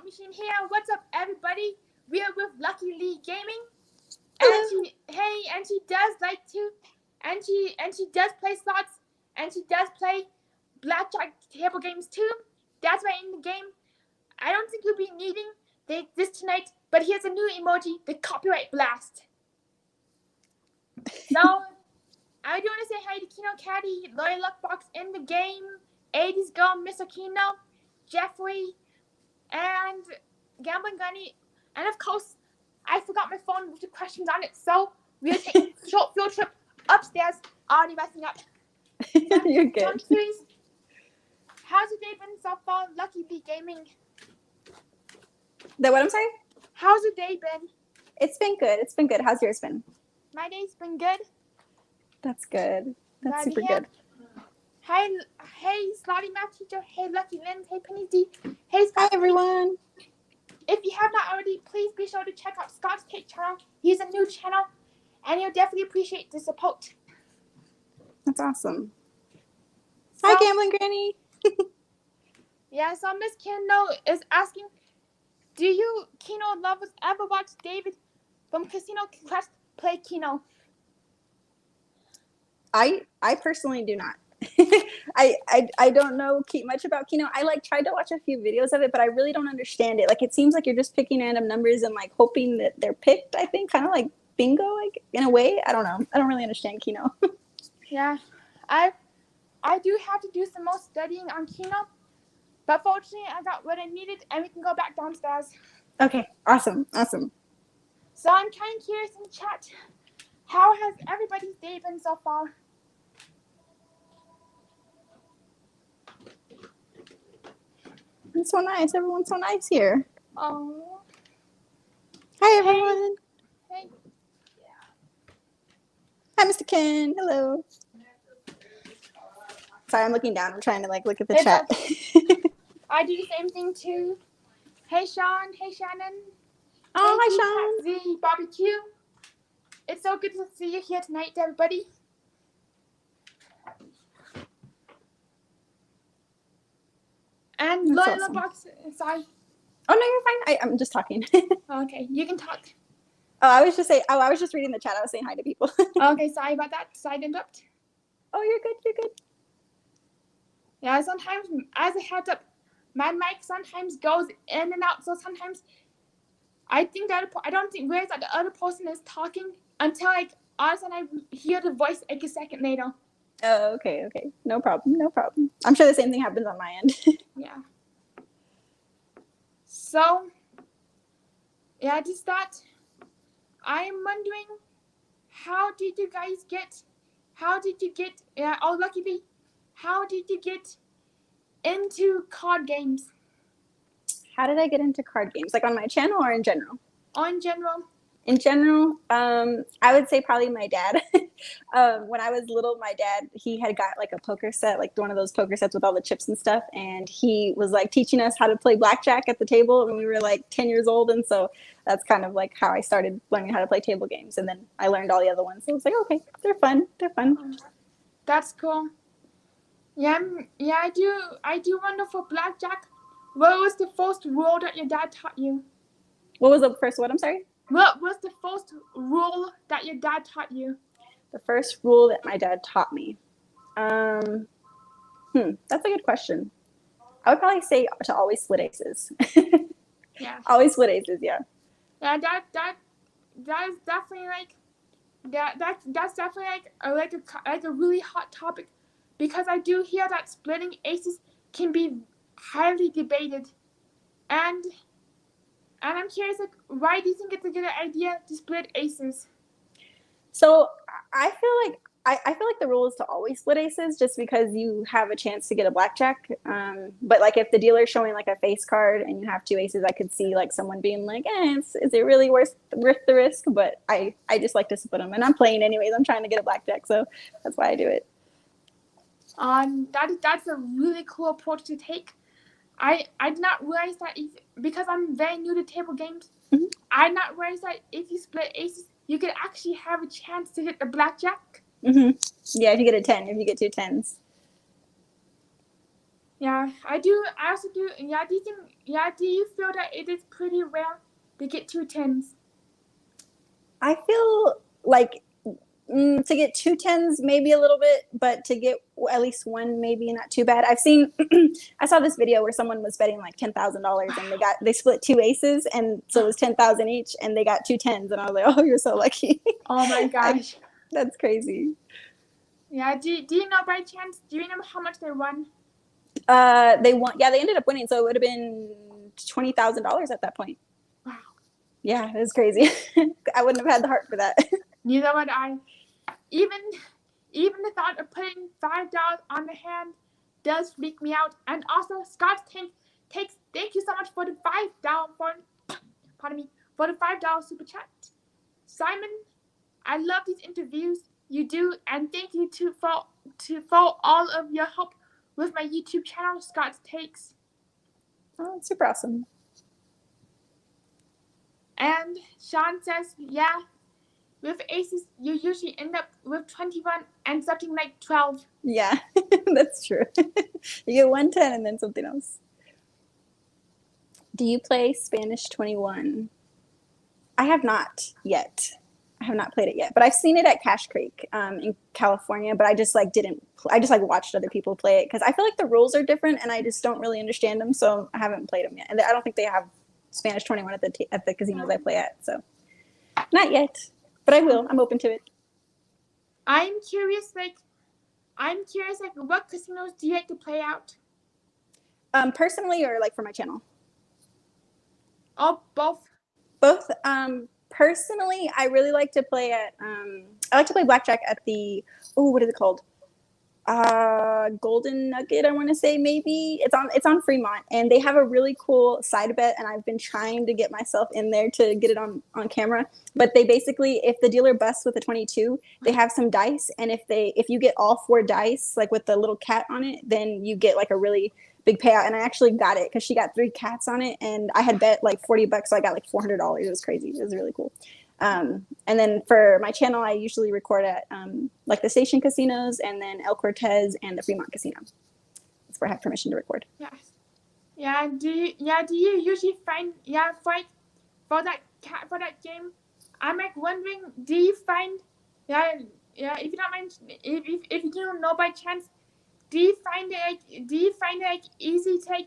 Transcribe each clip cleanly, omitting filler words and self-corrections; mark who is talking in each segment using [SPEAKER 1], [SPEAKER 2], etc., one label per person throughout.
[SPEAKER 1] Machine here. What's up, everybody? We are with Lucky Lee Gaming,
[SPEAKER 2] Hello.
[SPEAKER 1] and she does like to, and she does play slots, and she does play blackjack table games too. That's why in the game, I don't think you'll be needing this tonight. But here's a new emoji: the copyright blast. So I do want to say hi to Kino Caddy, Loyal Luckbox in the game, 80s Girl, Mr. Kino, Jeffrey, and Gambling Gunny, and of course, I forgot my phone with the questions on it, so we're taking a short field trip upstairs, already messing up.
[SPEAKER 2] You're good.
[SPEAKER 1] Tom Cruise, how's your day been so far, Lucky Lee Gaming?
[SPEAKER 2] What, I'm sorry?
[SPEAKER 1] How's your day been?
[SPEAKER 2] It's been good. It's been good. How's yours been?
[SPEAKER 1] My day's been good.
[SPEAKER 2] That's good. That's
[SPEAKER 1] Glad to
[SPEAKER 2] super
[SPEAKER 1] hear.
[SPEAKER 2] good.
[SPEAKER 1] Hey, Slotty Math Teacher. Hey, Lucky Lynn. Hey, Penny D. Hey, Scott.
[SPEAKER 2] Hi, everyone.
[SPEAKER 1] If you have not already, please be sure to check out Scott's Take channel. He's a new channel, and you'll definitely appreciate the support.
[SPEAKER 2] That's awesome.
[SPEAKER 1] So,
[SPEAKER 2] Hi, Gambling Granny.
[SPEAKER 1] Yeah, so Miss Kino is asking, do you Kino lovers ever watch David from Casino Quest play Kino?
[SPEAKER 2] I personally do not. I don't know much about Keno. I tried to watch a few videos of it, but I really don't understand it. It seems like you're just picking random numbers and hoping that they're picked. I think kind of like bingo, in a way. I don't know. I don't really understand Keno.
[SPEAKER 1] Yeah, I do have to do some more studying on Keno, but fortunately I got what I needed, and we can go back downstairs.
[SPEAKER 2] Okay, awesome.
[SPEAKER 1] So I'm kind of curious in the chat, how has everybody's day been so far?
[SPEAKER 2] It's so nice. Everyone's so nice here.
[SPEAKER 1] Oh.
[SPEAKER 2] Hi, everyone.
[SPEAKER 1] Hey.
[SPEAKER 2] Hi, Mr. Ken. Hello. Sorry, I'm looking down. I'm trying to look at the chat.
[SPEAKER 1] Okay. I do the same thing too. Hey, Sean. Hey, Shannon.
[SPEAKER 2] Oh,
[SPEAKER 1] hey,
[SPEAKER 2] hi, Sean.
[SPEAKER 1] Z Barbecue. It's so good to see you here tonight, everybody. And Loyal
[SPEAKER 2] awesome.
[SPEAKER 1] Box, sorry.
[SPEAKER 2] Oh, no, you're fine. I'm just talking.
[SPEAKER 1] Okay, you can talk.
[SPEAKER 2] Oh, I was just reading the chat. I was saying hi to people.
[SPEAKER 1] Okay, sorry about that. Side interrupt.
[SPEAKER 2] Oh, you're good.
[SPEAKER 1] Yeah, sometimes, as a heads up, my mic sometimes goes in and out, so sometimes I think I don't think realize that the other person is talking until all of a sudden I hear the voice a second later.
[SPEAKER 2] Oh, okay. No problem. I'm sure the same thing happens on my end.
[SPEAKER 1] Yeah. So, yeah, just that. I'm wondering, how did you get, luckily, how did you get into card games?
[SPEAKER 2] How did I get into card games? On my channel or in general?
[SPEAKER 1] In general.
[SPEAKER 2] In general, I would say probably my dad. When I was little, my dad, he had got a poker set, one of those poker sets with all the chips and stuff. And he was teaching us how to play blackjack at the table when we were 10 years old. And so that's kind of how I started learning how to play table games. And then I learned all the other ones. So I was okay, they're fun.
[SPEAKER 1] That's cool. Yeah, I do wonder for blackjack, what was the first rule that your dad taught you?
[SPEAKER 2] What was the first one? I'm sorry?
[SPEAKER 1] What was the first rule that your dad taught you?
[SPEAKER 2] The first rule that my dad taught me. That's a good question. I would probably say to always split aces.
[SPEAKER 1] Yeah.
[SPEAKER 2] Always split aces, yeah.
[SPEAKER 1] Yeah, that is definitely that's definitely a really hot topic, because I do hear that splitting aces can be highly debated, and I'm curious, why do you think it's a good idea to split aces?
[SPEAKER 2] So I feel like the rule is to always split aces, just because you have a chance to get a blackjack. But if the dealer's showing a face card and you have two aces, I could see someone being is it really worth the risk? But I just like to split them, and I'm playing anyways. I'm trying to get a blackjack, so that's why I do it.
[SPEAKER 1] That's a really cool approach to take. I did not realize that because I'm very new to table games.
[SPEAKER 2] Mm-hmm.
[SPEAKER 1] I did not realize that if you split aces, you could actually have a chance to hit the blackjack.
[SPEAKER 2] Mm-hmm. Yeah, if you get a 10, if you get two 10s.
[SPEAKER 1] Yeah, I do. I also do. Yeah, do you think? Yeah, do you feel that it is pretty rare to get 2 10s?
[SPEAKER 2] I feel like to get 2 10s maybe a little bit, but to get at least one maybe not too bad. I've seen I saw this video where someone was betting like $10,000 and they split two aces, and so it was 10,000 each, and they got 2 10s, and I was like, oh, you're so lucky.
[SPEAKER 1] Oh my gosh.
[SPEAKER 2] That's crazy.
[SPEAKER 1] Yeah. Do you know by chance? Do you know how much they won?
[SPEAKER 2] They won. Yeah, they ended up winning, so it would have been $20,000 at that point.
[SPEAKER 1] Wow.
[SPEAKER 2] Yeah, it was crazy. I wouldn't have had the heart for that.
[SPEAKER 1] Neither would I. Even the thought of putting $5 on the hand does freak me out. And also, Scott takes. Thank you so much for the $5 for the $5 super chat. Simon, I love these interviews you do, and thank you for all of your help with my YouTube channel, Scott's Takes.
[SPEAKER 2] Oh, super awesome.
[SPEAKER 1] And Sean says, yeah, with aces, you usually end up with 21 and something like 12.
[SPEAKER 2] Yeah, that's true. You get 110 and then something else. Do you play Spanish 21? I have not yet. I have not played it yet, but I've seen it at Cache Creek in California, but I just like I just like watched other people play it because I feel like the rules are different and I just don't really understand them, so I haven't played them yet. And I don't think they have Spanish 21 at the casinos I play at, so not yet, but I will. I'm open to it.
[SPEAKER 1] I'm curious, what casinos do you like to play out?
[SPEAKER 2] Personally, or like for my channel?
[SPEAKER 1] Oh, both.
[SPEAKER 2] Both. Personally, I really like to play at. I like to play blackjack at the. Oh, what is it called? Golden Nugget, I want to say. Maybe it's on Fremont, and they have a really cool side bet, and I've been trying to get myself in there to get it on camera. But they basically, if the dealer busts with a 22, they have some dice, and if you get all 4 dice, like with the little cat on it, then you get like a really big payout. And I actually got it because she got 3 cats on it, and I had bet like $40, so I got like $400. It was crazy. It was really cool. And then for my channel, I usually record at like the station casinos, and then El Cortez and the Fremont Casino. That's where I have permission to record.
[SPEAKER 1] Yes. Yeah. Do you usually find for that game? I'm like wondering, do you find if you don't mind, if you don't know by chance, do you find it easy to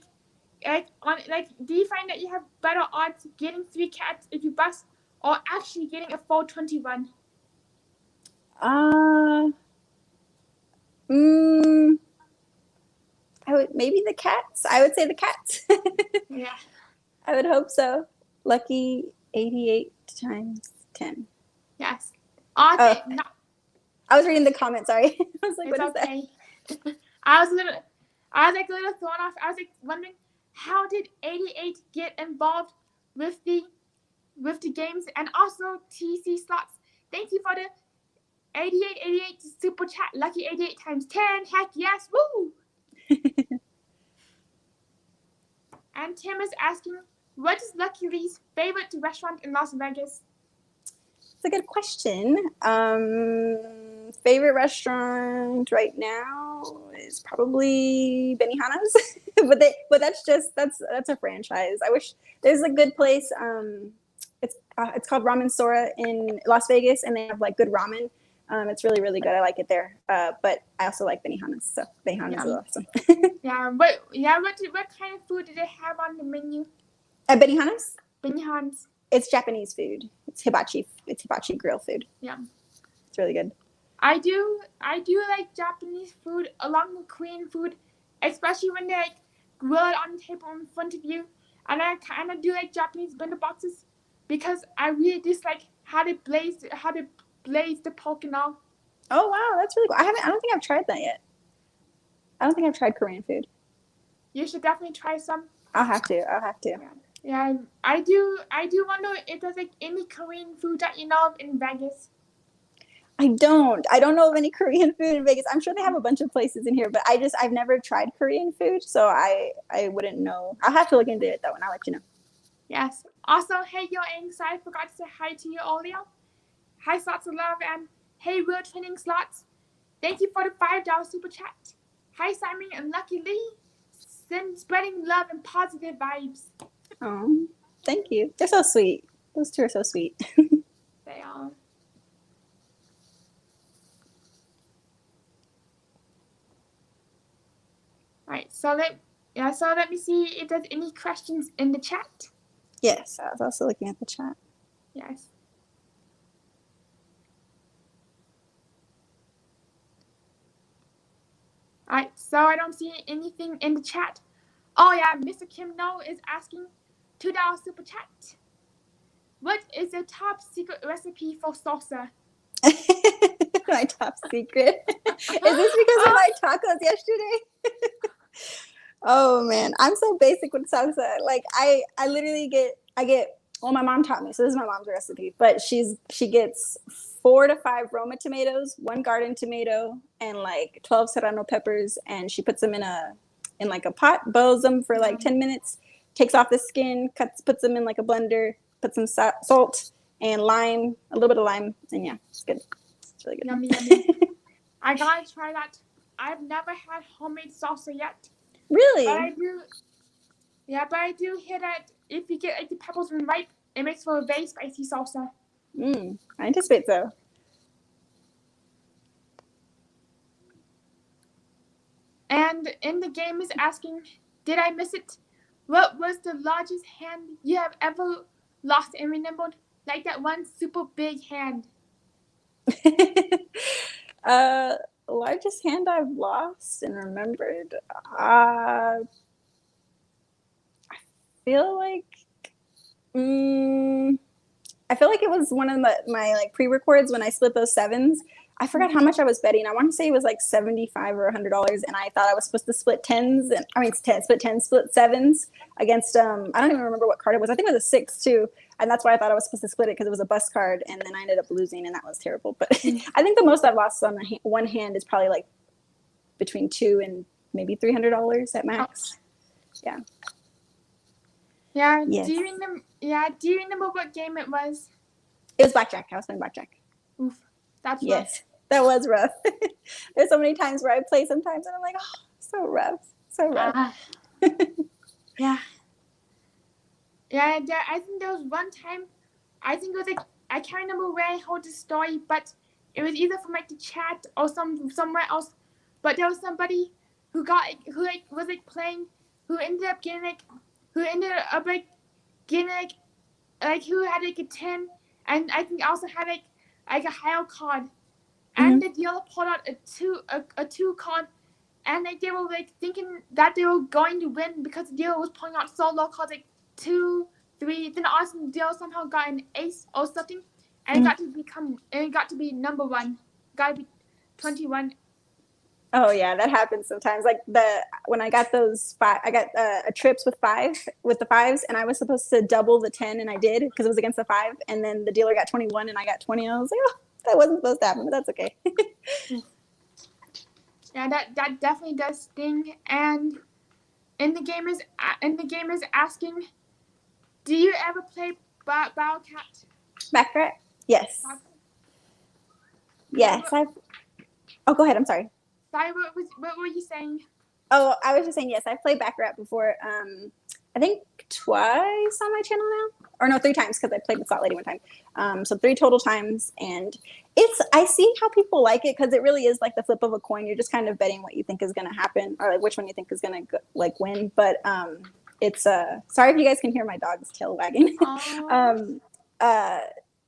[SPEAKER 1] do you find that you have better odds getting 3 cats if you bust, or actually getting a full 21?
[SPEAKER 2] Maybe the cats. I would say the cats.
[SPEAKER 1] Yeah.
[SPEAKER 2] I would hope so. Lucky 88 times 10.
[SPEAKER 1] Yes.
[SPEAKER 2] Oh, I was reading the comment. Sorry. I was like,
[SPEAKER 1] it's
[SPEAKER 2] what
[SPEAKER 1] okay.
[SPEAKER 2] is that?
[SPEAKER 1] I was like a little thrown off. I was like wondering, how did 88 get involved with the games, and also TC slots? Thank you for the 88 super chat. Lucky 88 times 10. Heck yes. Woo! And Tim is asking, what is Lucky Lee's favorite restaurant in Las Vegas?
[SPEAKER 2] It's a good question. Favorite restaurant right now is probably Benihana's, but that's a franchise. I wish there's a good place. It's called Ramen Sora in Las Vegas, and they have like good ramen. It's really, really good. I like it there. But I also like Benihana's, so Benihana's is awesome.
[SPEAKER 1] What kind of food do they have on the menu?
[SPEAKER 2] At Benihana's?
[SPEAKER 1] Benihana's.
[SPEAKER 2] It's Japanese food. It's hibachi. It's hibachi grill food.
[SPEAKER 1] Yeah.
[SPEAKER 2] It's really good.
[SPEAKER 1] I do like Japanese food along with Korean food, especially when they like grill it on the table in front of you. And I kind of do like Japanese bento boxes because I really dislike how they blaze the pork and all.
[SPEAKER 2] Oh wow, that's really cool. I don't think I've tried that yet. I don't think I've tried Korean food.
[SPEAKER 1] You should definitely try some.
[SPEAKER 2] I'll have to.
[SPEAKER 1] Yeah, I do wonder if there's like any Korean food that you know of in Vegas.
[SPEAKER 2] I don't know of any Korean food in Vegas. I'm sure they have a bunch of places in here, but I've never tried Korean food, so I wouldn't know. I'll have to look into it though, and I'll let you know.
[SPEAKER 1] Yes. Also, hey yo, Anx, I forgot to say hi to you earlier. Hi, Slots of Love, and hey, Real Training Slots. Thank you for the $5 super chat. Hi, Simon and Lucky Lee. spreading love and positive vibes.
[SPEAKER 2] Oh, thank you. They're so sweet. Those two are so sweet.
[SPEAKER 1] They are. Right, so let me see if there's any questions in the chat.
[SPEAKER 2] Yes, I was also looking at the chat.
[SPEAKER 1] Yes. Alright, so I don't see anything in the chat. Oh yeah, Mr. Kim No is asking $2 super chat. What is the top secret recipe for salsa?
[SPEAKER 2] My top secret. Is this because of my tacos yesterday? Oh man, I'm so basic with salsa. Like I literally get well, my mom taught me, so this is my mom's recipe. But she gets 4 to 5 Roma tomatoes, 1 garden tomato, and like 12 serrano peppers, and she puts them in like a pot, boils them for like 10 minutes, takes off the skin, puts them in like a blender, puts some salt and lime, a little bit of lime, and yeah, it's good. It's really good.
[SPEAKER 1] Yummy, yummy. I gotta try that. I've never had homemade salsa yet.
[SPEAKER 2] Really?
[SPEAKER 1] But I do. Yeah, but I do hear that if you get like the peppers when ripe, it makes for a very spicy salsa.
[SPEAKER 2] I anticipate so.
[SPEAKER 1] And in the game is asking, did I miss it? What was the largest hand you have ever lost and remembered? Like that one super big hand.
[SPEAKER 2] Largest hand I've lost and remembered. I feel like it was one of my like pre-records when I split those sevens. I forgot how much I was betting. I want to say it was like $75 or $100, and I thought I was supposed to split split sevens against I don't even remember what card it was. I think it was a 6 too, and that's why I thought I was supposed to split it, because it was a bust card, and then I ended up losing, and that was terrible. But I think the most I've lost on one hand is probably like between $200 and maybe $300 at max. Yeah.
[SPEAKER 1] Yeah.
[SPEAKER 2] Yes.
[SPEAKER 1] Do you remember what game it was?
[SPEAKER 2] It was Blackjack. I was playing Blackjack.
[SPEAKER 1] Oof. That's
[SPEAKER 2] yes.
[SPEAKER 1] rough.
[SPEAKER 2] That was rough. There's so many times where I play sometimes and I'm like, oh, so rough. So rough.
[SPEAKER 1] Yeah. Yeah, I think there was one time, I think it was like, I can't remember where I heard the story, but it was either from like the chat or somewhere else. But there was somebody who was playing, who ended up getting who had like a 10, and I think also had like a higher card, and the dealer pulled out a 2 card, and like they were like thinking that they were going to win because the dealer was pulling out so low cards like 2, 3. Then the dealer somehow got an ace or something, and it got to be number 1, got to be 21.
[SPEAKER 2] Oh yeah, that happens sometimes. Like when I got those 5, I got a trips with the 5s, and I was supposed to double the 10, and I did because it was against the 5, and then the dealer got 21 and I got 20, and I was like, oh, that wasn't supposed to happen, but that's okay.
[SPEAKER 1] Yeah, that definitely does sting. And in the game is asking, do you ever play baccarat?
[SPEAKER 2] Baccarat? Yes. Yes. Oh, go ahead. I'm sorry.
[SPEAKER 1] Sorry, what were you saying?
[SPEAKER 2] Oh, I was just saying, yes, I've played Baccarat before. I think twice on my channel now. Or no, 3 times, because I played with Salt Lady one time. So 3 total times. And I see how people like it, because it really is like the flip of a coin. You're just kind of betting what you think is going to happen, or like which one you think is going to like win. But it's sorry if you guys can hear my dog's tail wagging.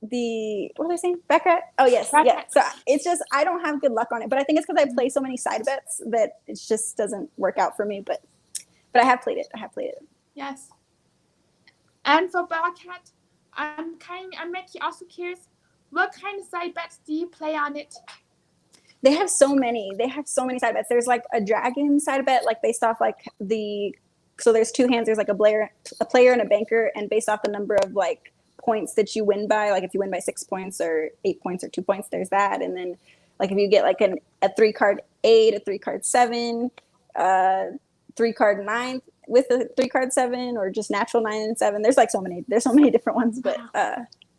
[SPEAKER 2] What was I saying? Baccarat? Oh yes, yeah. So it's just I don't have good luck on it, but I think it's because I play so many side bets that it just doesn't work out for me. But I have played it.
[SPEAKER 1] Yes. And for baccarat, I'm actually also curious, what kind of side bets do you play on it?
[SPEAKER 2] They have so many. Side bets. There's like a dragon side bet, like based off like so there's 2 hands. There's like a player and a banker, and based off the number of like points that you win by, like if you win by 6 points or 8 points or 2 points, there's that. And then like if you get like a 3 card 8, a 3 card 7, 3 card 9 with a 3 card 7, or just natural 9 and 7. There's so many different ones. But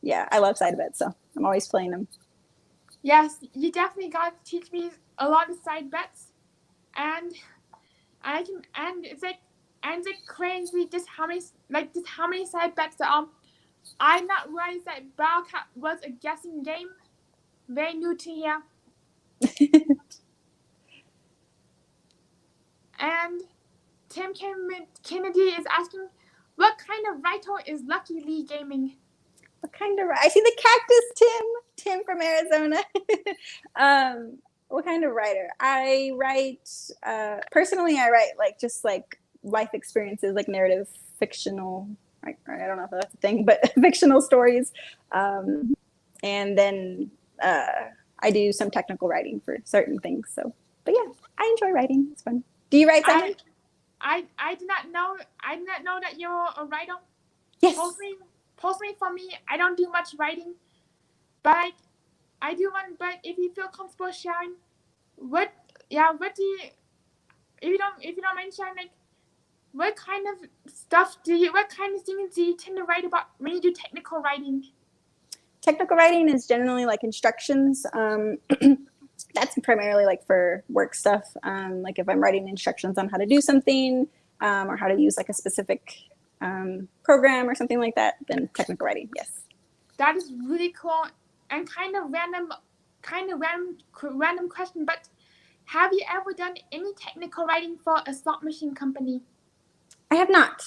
[SPEAKER 2] yeah, I love side bets, so I'm always playing them.
[SPEAKER 1] Yes, you definitely got to teach me a lot of side bets, and it's like and it's like crazy just how many side bets there are. I not realized that baccarat was a guessing game. Very new to here. And Tim Kennedy is asking, what kind of writer is Lucky Lee gaming?
[SPEAKER 2] What kind of, I see the cactus, Tim from Arizona. What kind of writer? I write, personally, I write like just like life experiences, like narrative, fictional, I don't know if that's a thing, but fictional stories. And then I do some technical writing for certain things. So, but yeah, I enjoy writing. It's fun. Do you write something?
[SPEAKER 1] I did not know that you're a writer.
[SPEAKER 2] Yes.
[SPEAKER 1] Personally for me, I don't do much writing, but I do one. But if you feel comfortable sharing, what do you, if you don't mind sharing, like what kind of things do you tend to write about when you do technical writing?
[SPEAKER 2] Technical writing is generally like instructions. That's primarily like for work stuff. Like if I'm writing instructions on how to do something or how to use like a specific program or something like that, then technical writing, yes.
[SPEAKER 1] That is really cool and kind of random question, but have you ever done any technical writing for a slot machine company?
[SPEAKER 2] I have not.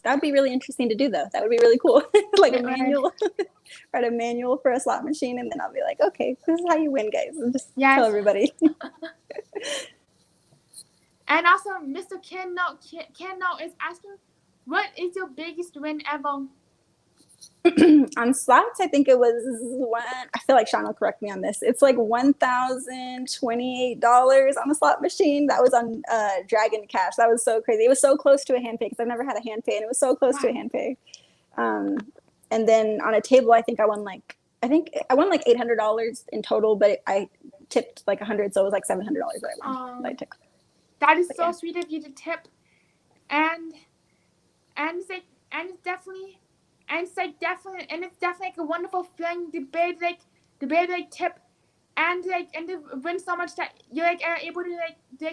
[SPEAKER 2] That would be really interesting to do though. That would be really cool. Like a manual, write a manual for a slot machine, and then I'll be like, okay, this is how you win, guys. And just tell everybody.
[SPEAKER 1] And also, Mr. Kendall is asking, what is your biggest win ever?
[SPEAKER 2] On slots, I think it was I feel like Sean will correct me on this. It's like $1,028 on a slot machine. That was on Dragon Cash. That was so crazy. It was so close to a hand pay because I've never had a hand pay, and it was so close to a hand pay. And then on a table, I think I won like $800 in total, but I tipped like $100, so it was like $700 that I won. That I took.
[SPEAKER 1] That is so sweet of you to tip, and it's definitely like a wonderful feeling to be able to tip and to win so much that you're like are able to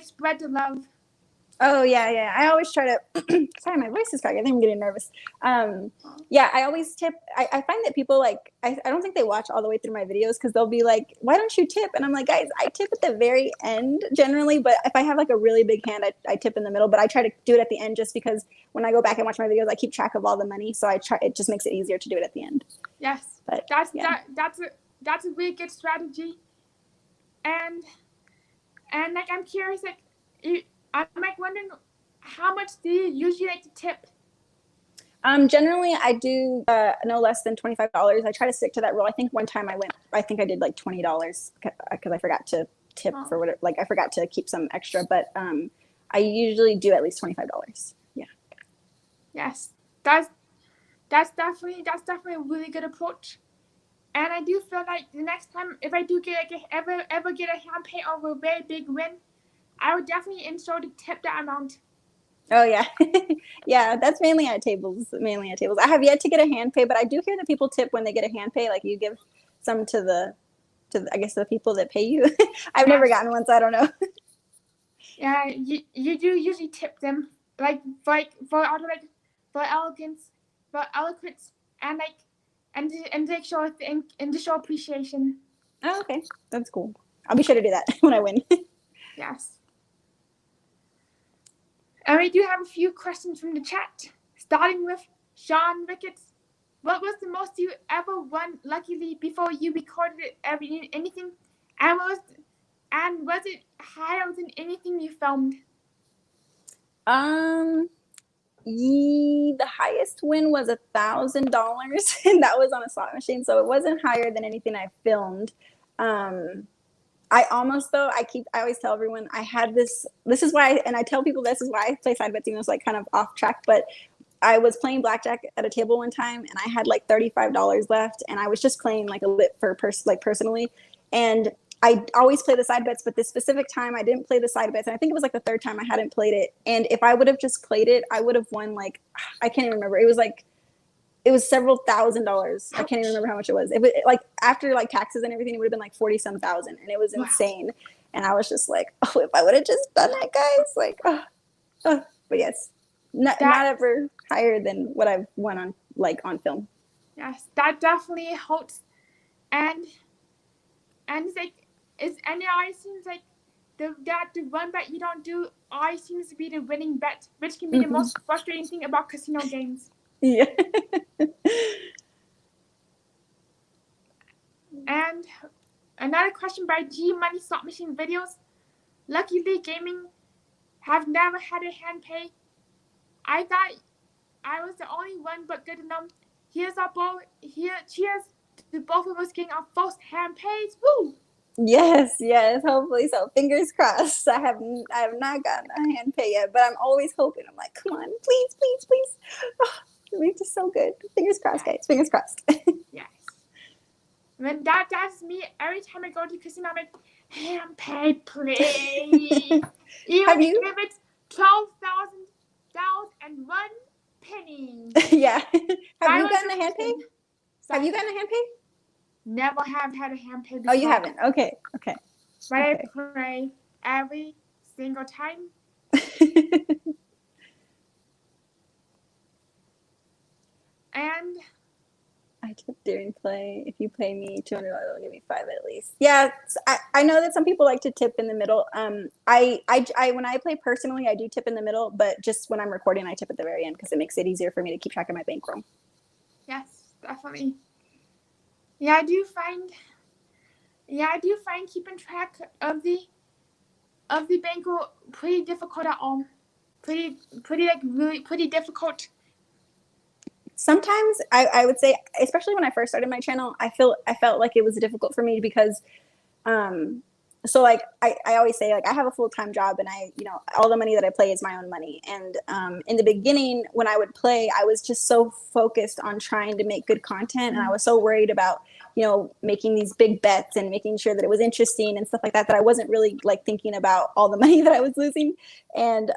[SPEAKER 1] spread the love.
[SPEAKER 2] Oh yeah. I always try to. Sorry, my voice is cracking. I think I'm getting nervous. Yeah, I always tip. I find that people like. I don't think they watch all the way through my videos because they'll be like, "Why don't you tip?" And I'm like, guys, I tip at the very end generally. But if I have like a really big hand, I tip in the middle. But I try to do it at the end just because when I go back and watch my videos, I keep track of all the money. So I try. It just makes it easier to do it at the end.
[SPEAKER 1] Yes, but that's a really good strategy. And like I'm curious, like I'm like wondering how much do you usually like to tip?
[SPEAKER 2] Generally, I do no less than $25. I try to stick to that rule. I think one time I did like $20 because I forgot to tip for whatever. Like I forgot to keep some extra, but I usually do at least $25. Yeah.
[SPEAKER 1] Yes, that's definitely a really good approach. And I do feel like the next time if I do get ever get a hand pay or a very big win, I would definitely ensure to tip that amount.
[SPEAKER 2] Oh yeah. Yeah, that's mainly at tables. I have yet to get a hand pay, but I do hear that people tip when they get a hand pay. Like you give some to the I guess the people that pay you. I've never gotten one, so I don't know.
[SPEAKER 1] Yeah, you do usually tip them for elegance, for eloquence, and to show appreciation.
[SPEAKER 2] Oh, okay, that's cool. I'll be sure to do that when I win.
[SPEAKER 1] Yes. And we do have a few questions from the chat, starting with Sean Ricketts. What was the most you ever won luckily before you recorded anything? And was it higher than anything you filmed?
[SPEAKER 2] The highest win was $1,000, and that was on a slot machine, so it wasn't higher than anything I filmed. I almost though I always tell everyone I had this is why, and I tell people this is why I play side bets, even though it's like kind of off track, but I was playing blackjack at a table one time and I had like $35 left and I was just playing like a lit for personally, and I always play the side bets, but this specific time I didn't play the side bets, and I think it was like the third time I hadn't played it, and if I would have just played it I would have won like I can't even remember, it was several $1,000s. I can't even remember how much it was. It was like after like taxes and everything, it would have been like 40-some thousand, and it was insane. And I was just like, oh, if I would have just done that, guys, like, but yes. Not ever higher than what I've won on on film.
[SPEAKER 1] Yes, that definitely helps. And it's like it always seems like the one bet you don't do always seems to be the winning bet, which can be the most frustrating thing about casino games.
[SPEAKER 2] Yeah.
[SPEAKER 1] And another question by G Money Slot Machine Videos. Luckily Gaming have never had a hand pay. I thought I was the only one, but good to know. Here's our ball. Here, cheers to both of us getting our first hand pays. Woo!
[SPEAKER 2] Yes, hopefully so. Fingers crossed. I have not gotten a hand pay yet, but I'm always hoping. I'm like, come on, please, please, please. Oh, it makes it so good. Fingers crossed, guys. Fingers crossed.
[SPEAKER 1] Yes. When that's me every time I go to the casino, I'm like, hand pay, please. Even if it's $12,000
[SPEAKER 2] Yeah. Have you gotten a hand pay? Have you gotten a hand pay?
[SPEAKER 1] Never have had a hand pay before.
[SPEAKER 2] Oh, you haven't? Okay.
[SPEAKER 1] But I pray every single time. And
[SPEAKER 2] I tip during play. If you pay me $200, it'll give me $5 at least. Yeah, I know that some people like to tip in the middle. I when I play personally, I do tip in the middle, but just when I'm recording, I tip at the very end because it makes it easier for me to keep track of my bankroll.
[SPEAKER 1] Yes, definitely. Yeah, I do find keeping track of the bankroll pretty difficult at all. Pretty difficult.
[SPEAKER 2] Sometimes I would say, especially when I first started my channel, I felt like it was difficult for me because so like I always say, like, I have a full-time job and all the money that I play is my own money. And in the beginning when I would play, I was just so focused on trying to make good content, and I was so worried about making these big bets and making sure that it was interesting and stuff like that, that I wasn't really like thinking about all the money that I was losing. And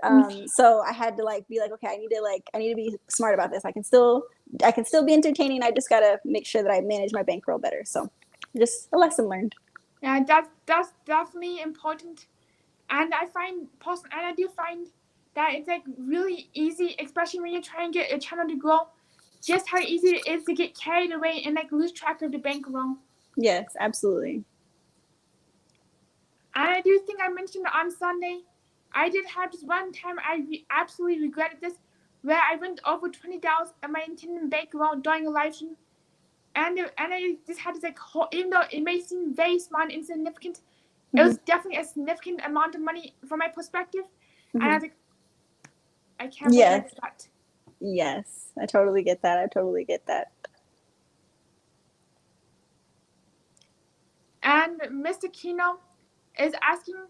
[SPEAKER 2] so I had to be like, okay, I need to be smart about this. I can still be entertaining. I just gotta make sure that I manage my bankroll better. So just a lesson learned.
[SPEAKER 1] Yeah, that's definitely important. And I do find that it's like really easy, especially when you're trying to get a channel to grow, just how easy it is to get carried away and like lose track of the bankroll.
[SPEAKER 2] Yes, absolutely.
[SPEAKER 1] And I do think I mentioned on Sunday, I did have this one time I absolutely regretted this, where I went over $20 of my intended bankroll during a live stream. And I just had this even though it may seem very small and insignificant, it was definitely a significant amount of money from my perspective. And I was like, I can't believe I did that.
[SPEAKER 2] Yes, I totally get that.
[SPEAKER 1] And Mr. Kino is asking,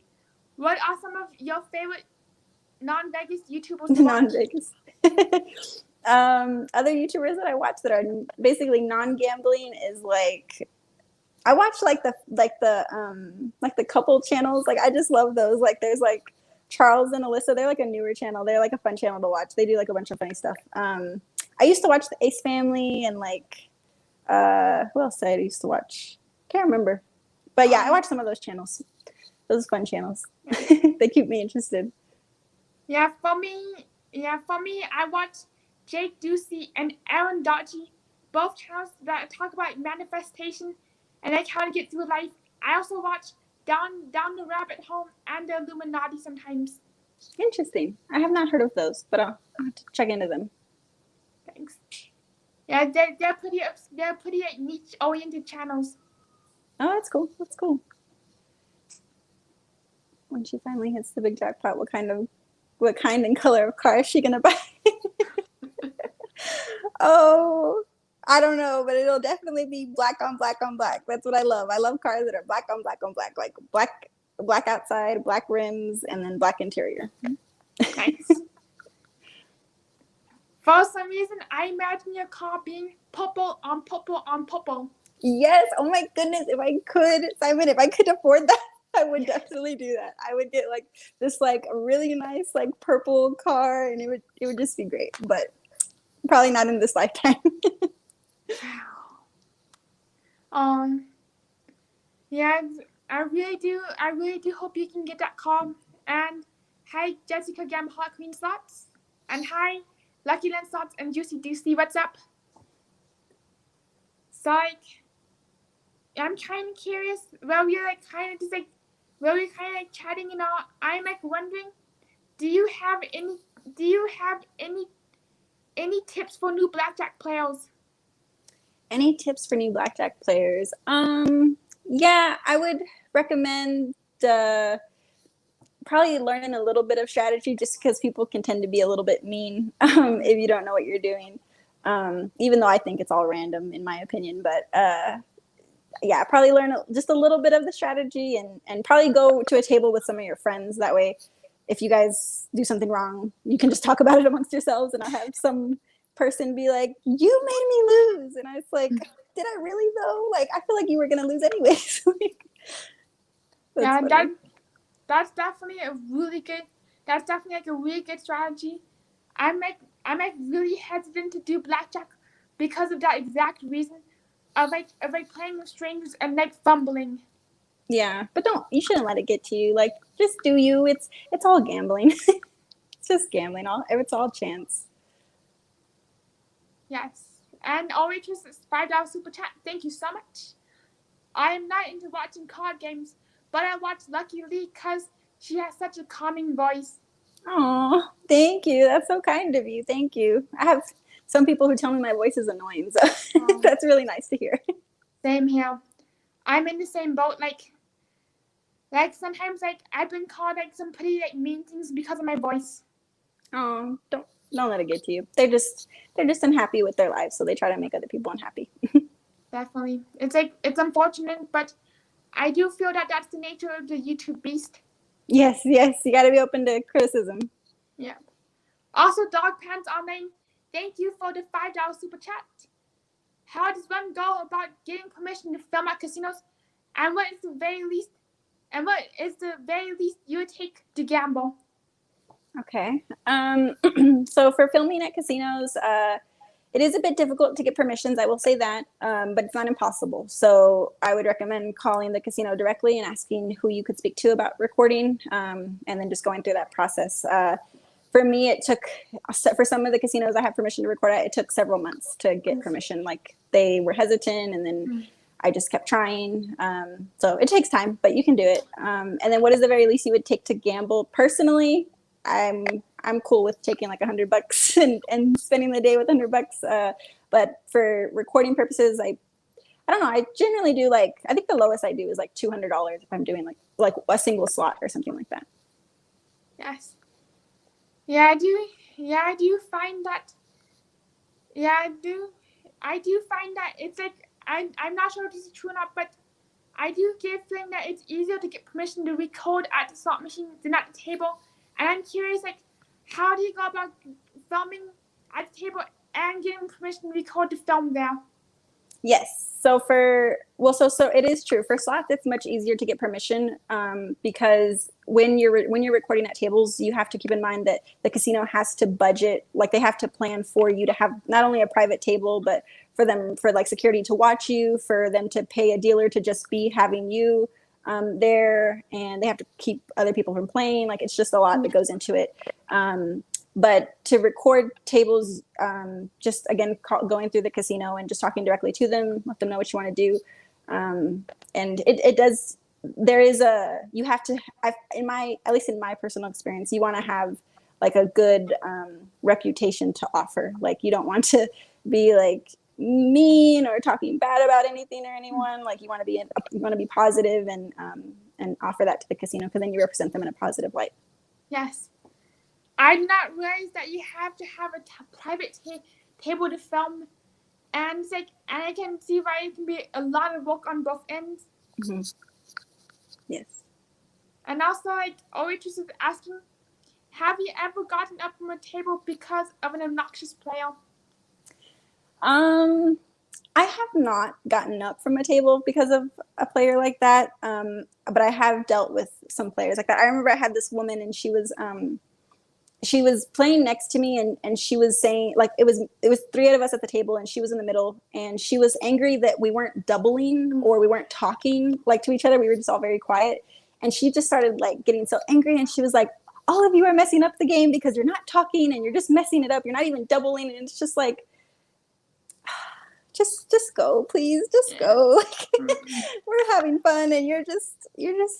[SPEAKER 1] what are some of your favorite non-Vegas YouTubers to watch?
[SPEAKER 2] Non-Vegas. Other YouTubers that I watch that are basically non-gambling is like, I watch the couple channels. Like, I just love those. Like, there's like Charles and Alyssa. They're like a newer channel. They're like a fun channel to watch. They do like a bunch of funny stuff. I used to watch the Ace Family and like who else I used to watch? Can't remember. But yeah, I watch some of those channels. Those fun channels. They keep me interested.
[SPEAKER 1] Yeah, for me, I watch Jake Ducey and Aaron Dodgy, both channels that talk about manifestation and like how to get through life. I also watch Down the Rabbit Hole and the Illuminati sometimes.
[SPEAKER 2] Interesting. I have not heard of those, but I'll have to check into them.
[SPEAKER 1] Thanks. Yeah, they're pretty like, niche-oriented channels.
[SPEAKER 2] Oh, that's cool. That's cool. When she finally hits the big jackpot, what kind and color of car is she gonna buy? Oh, I don't know, but it'll definitely be black on black on black. That's what I love. I love cars that are black on black on black, like black outside, black rims, and then black interior.
[SPEAKER 1] Nice. For some reason, I imagine your car being purple on purple on purple.
[SPEAKER 2] Yes. Oh my goodness. If I could, Simon, if I could afford that, I would definitely do that. I would get like this like really nice like purple car, and it would just be great. But probably not in this lifetime.
[SPEAKER 1] Yeah, I really do hope you can get that car. And hi, Jessica Gam Hot Queen Slots. And hi, Lucky Landslots and Juicy Deucey, what's up? So like, I'm kind of curious. Well, we're like kind of just like, well, we're kind of like chatting and all. I'm like wondering, do you have any? Do you have any tips for new blackjack players?
[SPEAKER 2] Any tips for new blackjack players? Yeah, I would recommend probably learning a little bit of strategy, just because people can tend to be a little bit mean if you don't know what you're doing. Even though I think it's all random in my opinion, but yeah, probably learn just a little bit of the strategy, and probably go to a table with some of your friends. That way, if you guys do something wrong, you can just talk about it amongst yourselves and not have some person be like, "You made me lose," and I was like, "Did I really though? Like, I feel like you were gonna lose anyways."
[SPEAKER 1] Yeah, that's definitely a really good. That's definitely like a really good strategy. I'm like really hesitant to do blackjack because of that exact reason of like playing with strangers and like fumbling.
[SPEAKER 2] Yeah, but you shouldn't let it get to you. Like, just do you. It's all gambling. It's just gambling. It's all chance.
[SPEAKER 1] Yes, and always just $5 super chat. Thank you so much. I am not into watching card games, but I watch Lucky Lee because she has such a calming voice.
[SPEAKER 2] Oh, thank you. That's so kind of you. Thank you. I have some people who tell me my voice is annoying, so that's really nice to hear.
[SPEAKER 1] Same here. I'm in the same boat. Like sometimes like I've been called like some pretty like mean things because of my voice.
[SPEAKER 2] Oh, don't let it get to you. They're just unhappy with their lives, so they try to make other people unhappy.
[SPEAKER 1] Definitely, it's like it's unfortunate, but I do feel that that's the nature of the YouTube beast.
[SPEAKER 2] Yes, you got to be open to criticism.
[SPEAKER 1] Yeah. Also, Dog Pants Online, thank you for the $5 super chat. How does one go about getting permission to film at casinos, and what is the very least you would take to gamble?
[SPEAKER 2] Okay. So for filming at casinos, it is a bit difficult to get permissions, I will say that, but it's not impossible. So I would recommend calling the casino directly and asking who you could speak to about recording, and then just going through that process. For me, it took, for some of the casinos I have permission to record at, it took several months to get permission. Like, they were hesitant, and then I just kept trying. So it takes time, but you can do it. And then what is the very least you would take to gamble? Personally, I'm cool with taking like $100 and spending the day with $100. But for recording purposes, I don't know. I generally do I think the lowest I do is like $200 if I'm doing like a single slot or something like that.
[SPEAKER 1] Yes. Yeah, I do. Yeah, I do find that. Yeah, I do. I do find that it's like I'm not sure if this is true or not, but I do get a feeling that it's easier to get permission to record at the slot machine than at the table. And I'm curious, like, how do you go about filming at the table and getting permission to record to film there?
[SPEAKER 2] Yes. So so it is true for slots. It's much easier to get permission, because when you're recording at tables, you have to keep in mind that the casino has to budget, like they have to plan for you to have not only a private table, but for like security to watch you, for them to pay a dealer to just be having you there, and they have to keep other people from playing. Like, it's just a lot that goes into it. But to record tables, just again going through the casino and just talking directly to them, let them know what you want to do, and it does. There is you have to. At least in my personal experience, you want to have like a good reputation to offer. Like, you don't want to be like mean or talking bad about anything or anyone. Like, you want to be positive and offer that to the casino, because then you represent them in a positive light.
[SPEAKER 1] Yes. I did not realize that you have to have a private table to film, and it's like, and I can see why it can be a lot of work on both ends.
[SPEAKER 2] Mm-hmm. Yes.
[SPEAKER 1] And also, like, always just asking, have you ever gotten up from a table because of an obnoxious player?
[SPEAKER 2] I have not gotten up from a table because of a player like that, but I have dealt with some players like that. I remember I had this woman, and she was playing next to me, and she was saying, like, it was three of us at the table, and she was in the middle, and she was angry that we weren't doubling or we weren't talking like to each other. We were just all very quiet, and she just started like getting so angry, and she was like, all of you are messing up the game because you're not talking and you're just messing it up. You're not even doubling. And it's just like, just go, please, just go. Like, we're having fun and you're just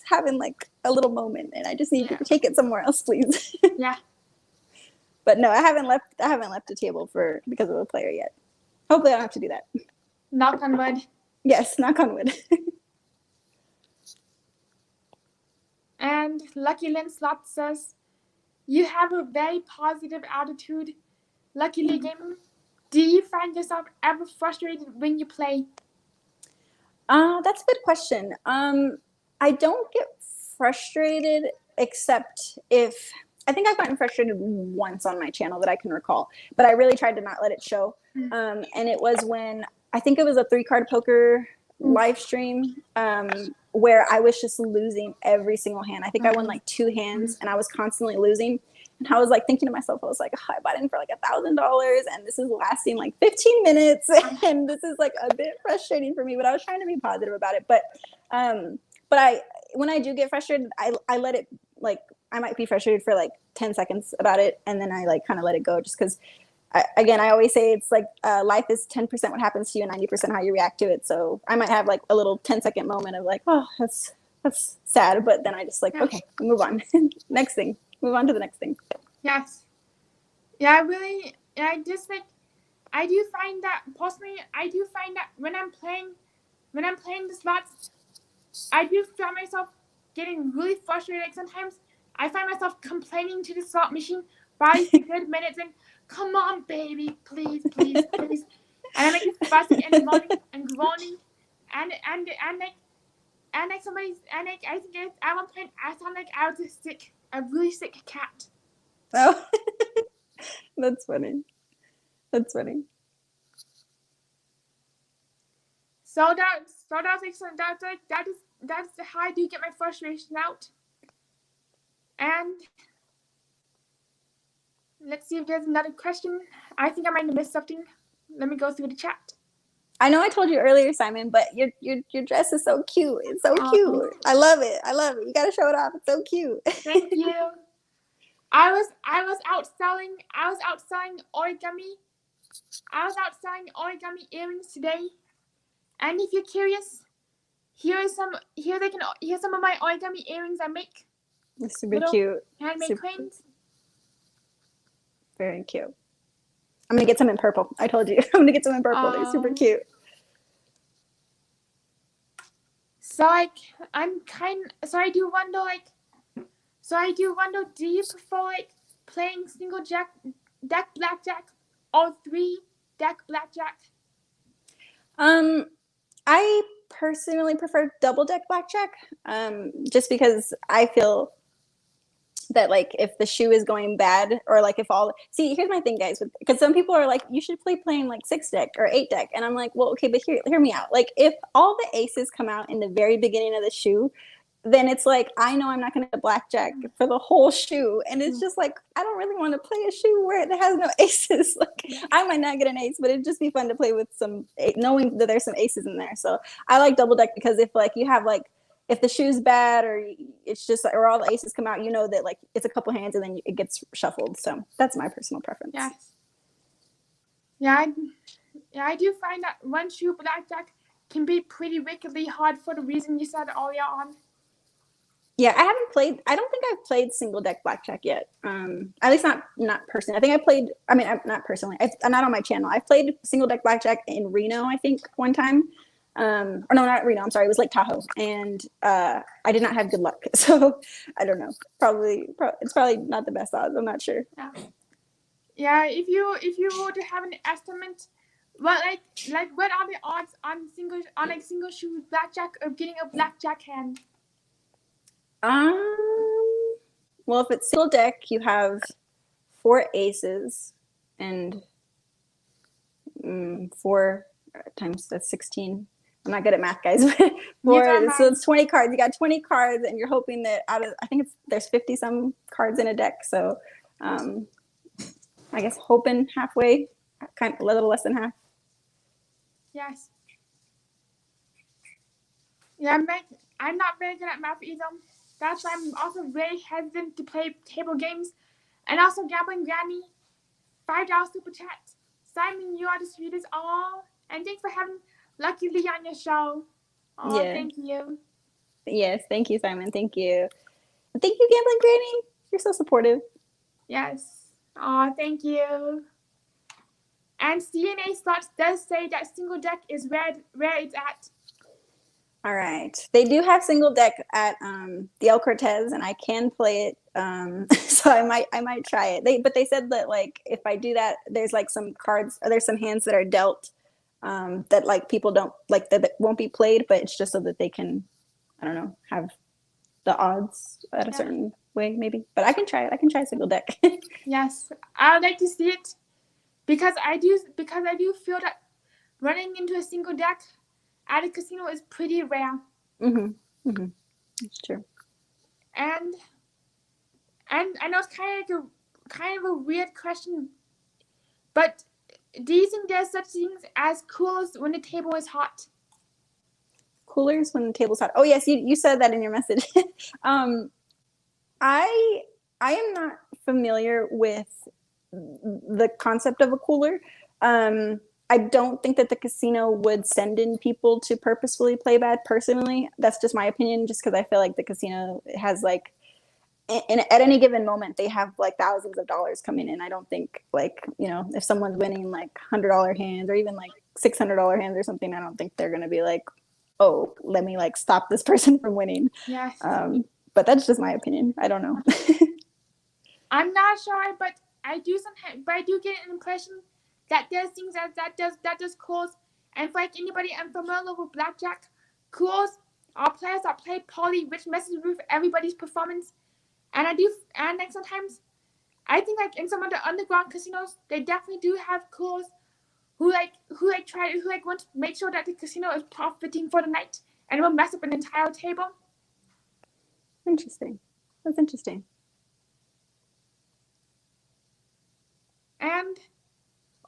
[SPEAKER 2] having like a little moment and I just need you to take it somewhere else, please.
[SPEAKER 1] Yeah.
[SPEAKER 2] But no, I haven't left a table because of a player yet. Hopefully I don't have to do that.
[SPEAKER 1] Knock on wood.
[SPEAKER 2] Yes, knock on wood.
[SPEAKER 1] And Lucky Lynn Slot says, you have a very positive attitude. Lucky Lee Gaming, do you find yourself ever frustrated when you play?
[SPEAKER 2] That's a good question. I don't get frustrated except if I think I've gotten frustrated once on my channel that I can recall, but I really tried to not let it show. And it was when I think it was a 3-card poker live stream where I was just losing every single hand. I think I won like 2 hands and I was constantly losing. And I was like thinking to myself, I was like, oh, I bought in for like $1,000 and this is lasting like 15 minutes and this is like a bit frustrating for me, but I was trying to be positive about it. But when I do get frustrated, I let it, like, I might be frustrated for like 10 seconds about it. And then I like kind of let it go just because again, I always say it's like life is 10% what happens to you and 90% how you react to it. So I might have like a little 10-second moment of like, oh, that's sad. But then I just like, okay, move on. Next thing. Move on to the next thing.
[SPEAKER 1] Yes. Yeah, I just like, I do find that personally, I do find that when I'm playing the slots, I do find myself getting really frustrated. Like sometimes I find myself complaining to the slot machine 5 good minutes and come on, baby, please. And I'm like fussing and moaning and groaning and like somebody's and like I think at one point I sound like I was a really sick cat.
[SPEAKER 2] Oh, that's funny. That's funny.
[SPEAKER 1] So that's how I do get my frustration out. And let's see if there's another question. I think I might have missed something. Let me go through the chat.
[SPEAKER 2] I know I told you earlier, Simon, but your dress is so cute. It's so cute. I love it. You gotta show it off. It's so cute.
[SPEAKER 1] Thank you. I was out selling origami. I was out selling origami earrings today. And if you're curious, here's some of my origami earrings I make.
[SPEAKER 2] It's super cute.
[SPEAKER 1] Handmade cranes.
[SPEAKER 2] Very cute. I'm gonna get some in purple. I told you. I'm gonna get some in purple. They're super cute.
[SPEAKER 1] So like I do wonder do you prefer like playing single deck blackjack or 3-deck blackjack?
[SPEAKER 2] I personally prefer double deck blackjack. Just because I feel that like if the shoe is going bad or like if all here's my thing, guys, because some people are like, you should playing like 6-deck or 8-deck, and I'm like, well, okay, but hear me out. Like if all the aces come out in the very beginning of the shoe, then it's like I know I'm not going to blackjack for the whole shoe, and it's just like I don't really want to play a shoe where it has no aces. Like I might not get an ace, but it'd just be fun to play with knowing that there's some aces in there. So I like double deck because if like you have like if the shoe's bad or it's just or all the aces come out, you know that like it's a couple hands and then it gets shuffled. So that's my personal preference.
[SPEAKER 1] Yes. Yeah, I do find that one shoe blackjack can be pretty wickedly hard for the reason you said earlier on.
[SPEAKER 2] Yeah, I don't think I've played single deck blackjack yet. At least not personally. I think I played, not personally. I'm not on my channel. I've played single deck blackjack in Reno, I think, one time. Or no, not Reno. I'm sorry. It was Lake Tahoe. And I did not have good luck. So I don't know. It's probably not the best odds. I'm not sure.
[SPEAKER 1] Yeah, if you were to have an estimate, what are the odds on single shoe blackjack of getting a blackjack hand?
[SPEAKER 2] Well, if it's single deck, you have 4 aces and 4 times that's 16. I'm not good at math, guys. So it's 20 cards. You got 20 cards, and you're hoping that there's 50 some cards in a deck. So, I guess hoping halfway, kind of a little less than half.
[SPEAKER 1] Yes. Yeah, I'm not very good at math either. That's why I'm also very hesitant to play table games. And also Gambling Granny, $5 super chat. Simon, you are the sweetest. All. And thanks for having Lucky Lee on your show. Oh,
[SPEAKER 2] Yeah.
[SPEAKER 1] thank you.
[SPEAKER 2] Yes. Thank you, Simon. Thank you. Thank you, Gambling Granny. You're so supportive.
[SPEAKER 1] Yes. Oh, thank you. And CNA Slots does say that single deck is where it's at.
[SPEAKER 2] All right. They do have single deck at the El Cortez, and I can play it. So I might try it. But they said that like if I do that, there's like some cards or there's some hands that are dealt that like people don't like that won't be played, but it's just so that they can, I don't know, have the odds at a certain way maybe. But I can try it. I can try a single deck.
[SPEAKER 1] Yes, I would like to see it because I do feel that running into a single deck at a casino is pretty rare.
[SPEAKER 2] That's true.
[SPEAKER 1] And I know it's kind of a weird question, but do you think there's such things as coolers when the table is hot?
[SPEAKER 2] Coolers when the table's hot. Oh yes, you said that in your message. I am not familiar with the concept of a cooler. I don't think that the casino would send in people to purposefully play bad. Personally, that's just my opinion. Just because I feel like the casino has like, at any given moment, they have like thousands of dollars coming in. I don't think like if someone's winning like $100 hands or even like $600 hands or something, I don't think they're gonna be like, oh, let me like stop this person from winning.
[SPEAKER 1] Yes.
[SPEAKER 2] But that's just my opinion. I don't know.
[SPEAKER 1] I'm not sure, but I do get an impression that there's things that does cause. And for like anybody unfamiliar with blackjack, cause are players that play poly, which messes with everybody's performance. And like sometimes I think like in some of the underground casinos, they definitely do have cause who want to make sure that the casino is profiting for the night and will mess up an entire table.
[SPEAKER 2] Interesting. That's interesting.
[SPEAKER 1] And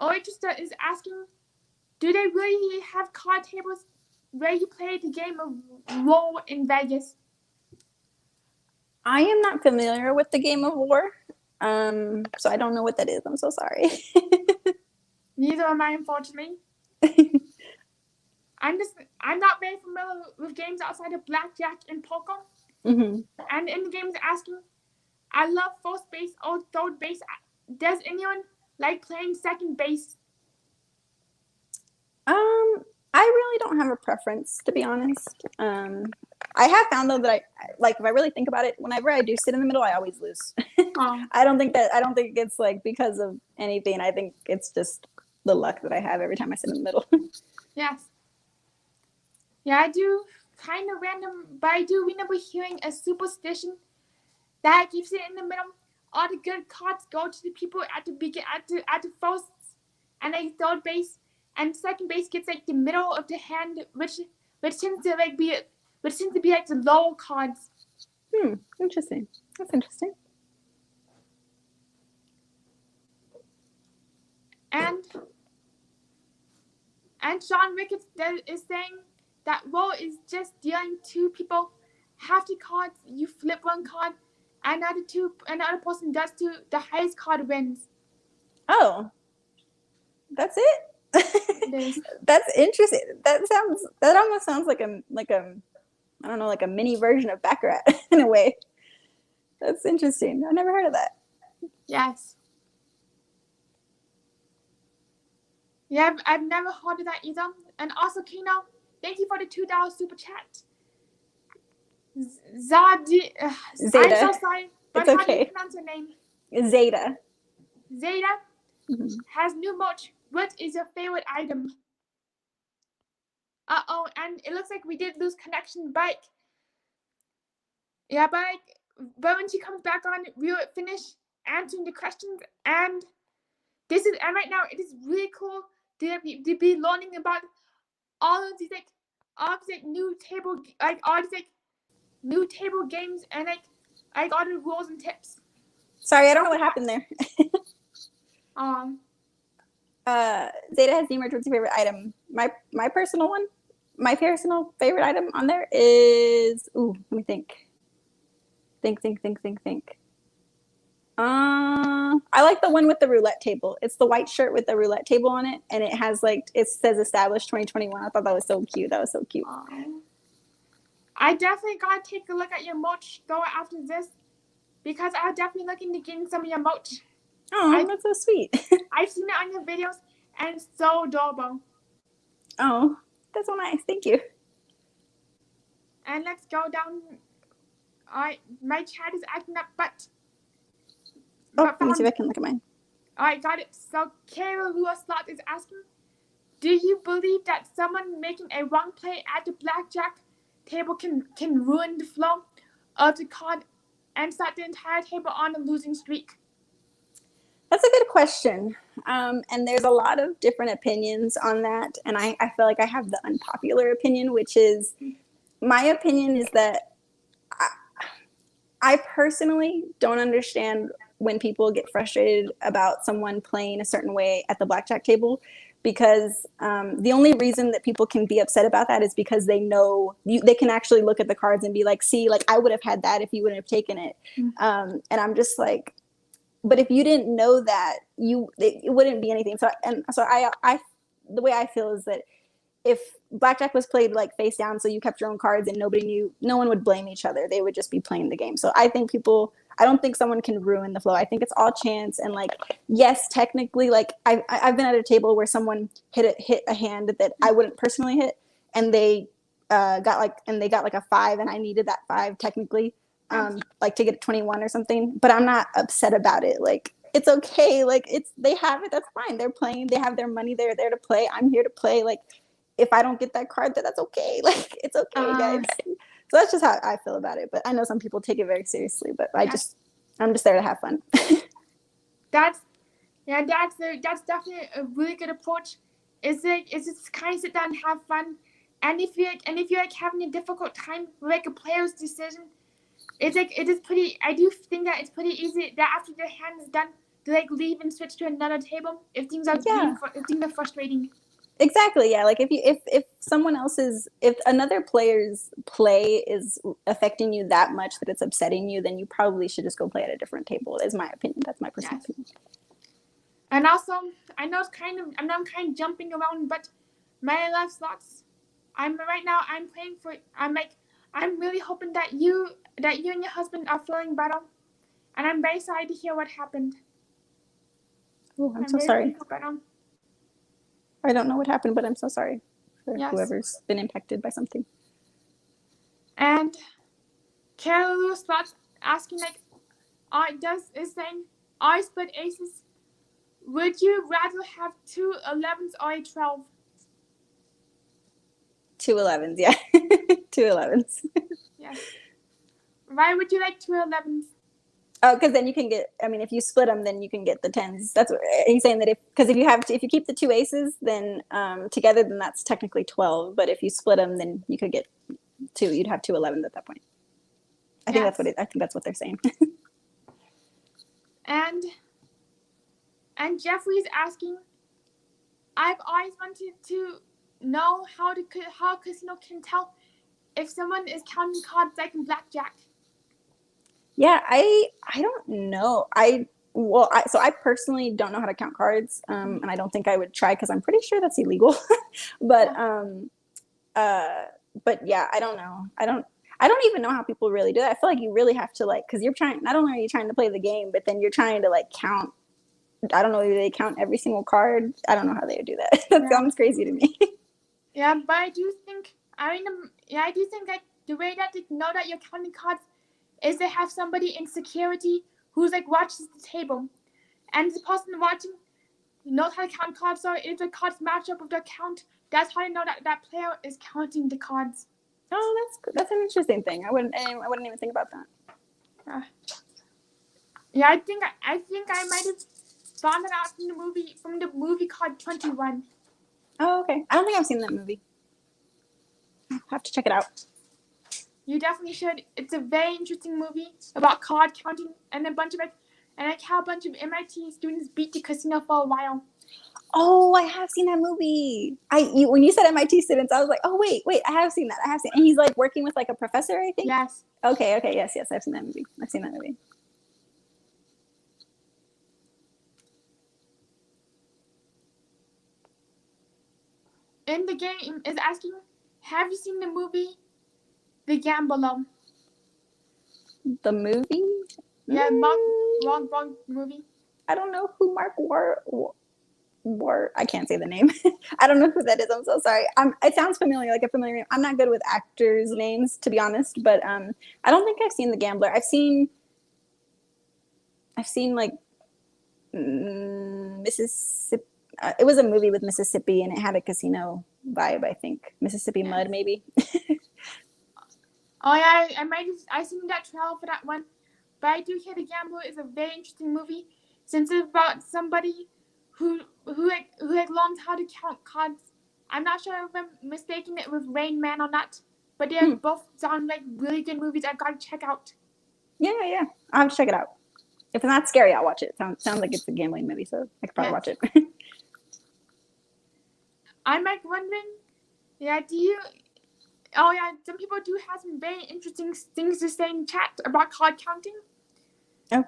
[SPEAKER 1] Oyster is asking, do they really have card tables where you play the game of Roll in Vegas?
[SPEAKER 2] I am not familiar with the game of war, so I don't know what that is. I'm so sorry.
[SPEAKER 1] Neither am I, unfortunately. I'm not very familiar with games outside of blackjack and poker.
[SPEAKER 2] Mm-hmm.
[SPEAKER 1] And in the games asking, I love first base or third base. Does anyone like playing second base?
[SPEAKER 2] I really don't have a preference, to be honest. I have found though that I like if I really think about it, whenever I do sit in the middle, I always lose. I don't think it's like because of anything. I think it's just the luck that I have every time I sit in the middle.
[SPEAKER 1] Yes. Yeah, I do kind of random, but I do remember hearing a superstition that keeps it in the middle. All the good cards go to the people at the first and like third base, and second base gets like the middle of the hand, which tends to be like the lower cards.
[SPEAKER 2] Interesting. That's interesting.
[SPEAKER 1] And Sean Ricketts is saying that roll is just dealing two people half the cards. You flip one card, another person does two. The highest card wins.
[SPEAKER 2] Oh, that's it. That's interesting. That almost sounds like a I don't know, like a mini version of baccarat in a way. That's interesting. I've never heard of that.
[SPEAKER 1] Yes. Yeah, I've never heard of that either. And also, Kino, thank you for the $2 super chat.
[SPEAKER 2] Zeta.
[SPEAKER 1] I'm so sorry, but
[SPEAKER 2] it's
[SPEAKER 1] how
[SPEAKER 2] okay.
[SPEAKER 1] do you pronounce your name?
[SPEAKER 2] Zeta.
[SPEAKER 1] Zeta has new merch. What is your favorite item? And it looks like we did lose connection, but yeah, but when she comes back on, we'll finish answering the questions. And right now it is really cool to be learning about all of these new table new table games and like all the rules and tips.
[SPEAKER 2] Sorry, I don't know what happened there. Zeta has new merch. What's your favorite item? My personal favorite item on there is let me think. Think. I like the one with the roulette table. It's the white shirt with the roulette table on it, and it has like it says established 2021. I thought that was so cute. That was so cute.
[SPEAKER 1] I definitely gotta take a look at your merch though after this, because I'm definitely looking to get some of your merch.
[SPEAKER 2] Oh, that's so sweet.
[SPEAKER 1] I've seen it on your videos, and it's so adorable.
[SPEAKER 2] Oh, that's so nice. Thank you.
[SPEAKER 1] And let's go down. Alright, my chat is acting up, but
[SPEAKER 2] let me see if I can look at mine.
[SPEAKER 1] Alright, got it. So Kara Lewis Slot is asking, do you believe that someone making a wrong play at the blackjack table can ruin the flow of the card and start the entire table on a losing streak?
[SPEAKER 2] That's a good question. And there's a lot of different opinions on that. And I feel like I have the unpopular opinion, which is, my opinion is that I personally don't understand when people get frustrated about someone playing a certain way at the blackjack table, because the only reason that people can be upset about that is because they know they can actually look at the cards and be like, see, like I would have had that if you wouldn't have taken it. And I'm just like, but if you didn't know that, it wouldn't be anything. So I the way I feel is that if blackjack was played like face down, so you kept your own cards and nobody knew, no one would blame each other. They would just be playing the game. So I don't think someone can ruin the flow. I think it's all chance. And like, yes, technically, like I've been at a table where someone hit a hand that I wouldn't personally hit, and they got like a 5, and I needed that 5 technically, like to get 21 or something. But I'm not upset about it. Like, it's okay. Like they have it. That's fine. They're playing. They have their money. They're there to play. I'm here to play. Like, if I don't get that card, then that's okay. Like, it's okay, guys. So that's just how I feel about it. But I know some people take it very seriously, but I'm just there to have fun.
[SPEAKER 1] That's definitely a really good approach. Is just kind of sit down and have fun. And if you're like having a difficult time with like a player's decision, it is pretty. I do think that it's pretty easy that after their hand is done to like leave and switch to another table if things are frustrating.
[SPEAKER 2] Exactly. Yeah. Like if someone else's, if another player's play is affecting you that much that it's upsetting you, then you probably should just go play at a different table. Is my opinion. That's my personal opinion.
[SPEAKER 1] And also, I'm kind of jumping around, but my love slots. I'm really hoping that you and your husband are feeling better, and I'm very sorry to hear what happened.
[SPEAKER 2] Oh, I'm so sorry. I don't know what happened, but I'm so sorry for whoever's been impacted by something.
[SPEAKER 1] And Carol Lewis Slots asking like, is saying, I split aces. Would you rather have 2 11s or a 12?
[SPEAKER 2] 2 11s, yeah. 2 11s.
[SPEAKER 1] Yes. Why would you like 2 11s?
[SPEAKER 2] Oh, because then you can get, I mean, if you split them, then you can get the 10s. That's what he's saying, that if you keep the 2 aces, then together, then that's technically 12. But if you split them, then you could get 2. You'd have 2 11s at that point. I think that's what they're saying.
[SPEAKER 1] And Jeffrey's asking, I've always wanted to know how casino can tell if someone is counting cards like in blackjack.
[SPEAKER 2] Yeah, I don't know. So I personally don't know how to count cards, and I don't think I would try because I'm pretty sure that's illegal. But yeah, I don't know. I don't even know how people really do that. I feel like you really have to because you're trying. Not only are you trying to play the game, but then you're trying to count. I don't know if they count every single card. I don't know how they would do that. That sounds crazy to me.
[SPEAKER 1] Yeah, but I do think like the way that they know that you're counting cards is they have somebody in security who's watches the table, and the person watching knows how to count cards. So if the cards match up with the count, that's how they know that player is counting the cards.
[SPEAKER 2] Oh, that's an interesting thing. I wouldn't even think about that.
[SPEAKER 1] Yeah, I think I might have found it out from the movie called 21.
[SPEAKER 2] Oh, okay. I don't think I've seen that movie. I'll have to check it out.
[SPEAKER 1] You definitely should. It's a very interesting movie about card counting and how a bunch of MIT students beat the casino for a while.
[SPEAKER 2] Oh, I have seen that movie. When you said MIT students, I was like, oh wait, I have seen that. I have seen. And he's like working with like a professor, I think.
[SPEAKER 1] Yes.
[SPEAKER 2] Okay, yes, I've seen that movie. I've seen that movie.
[SPEAKER 1] In the game is asking, have you seen the movie The Gambler?
[SPEAKER 2] The movie?
[SPEAKER 1] Yeah, wrong movie.
[SPEAKER 2] I don't know who Mark War. I can't say the name. I don't know who that is. I'm so sorry. It sounds familiar, like a familiar name. I'm not good with actors' names, to be honest. But I don't think I've seen The Gambler. I've seen like Mississippi. It was a movie with Mississippi, and it had a casino vibe. I think Mississippi Mud, maybe.
[SPEAKER 1] Oh yeah, I seen that trailer for that one. But I do hear The Gambler is a very interesting movie since it's about somebody who learns how to count cards. I'm not sure if I'm mistaking it with Rain Man or not, but they both sound like really good movies I've got to check out.
[SPEAKER 2] Yeah. I'll have to check it out. If it's not scary, I'll watch it. Sounds like it's a gambling movie, so I could probably watch it.
[SPEAKER 1] I'm like wondering, some people do have some very interesting things to say in chat about card counting.
[SPEAKER 2] Oh.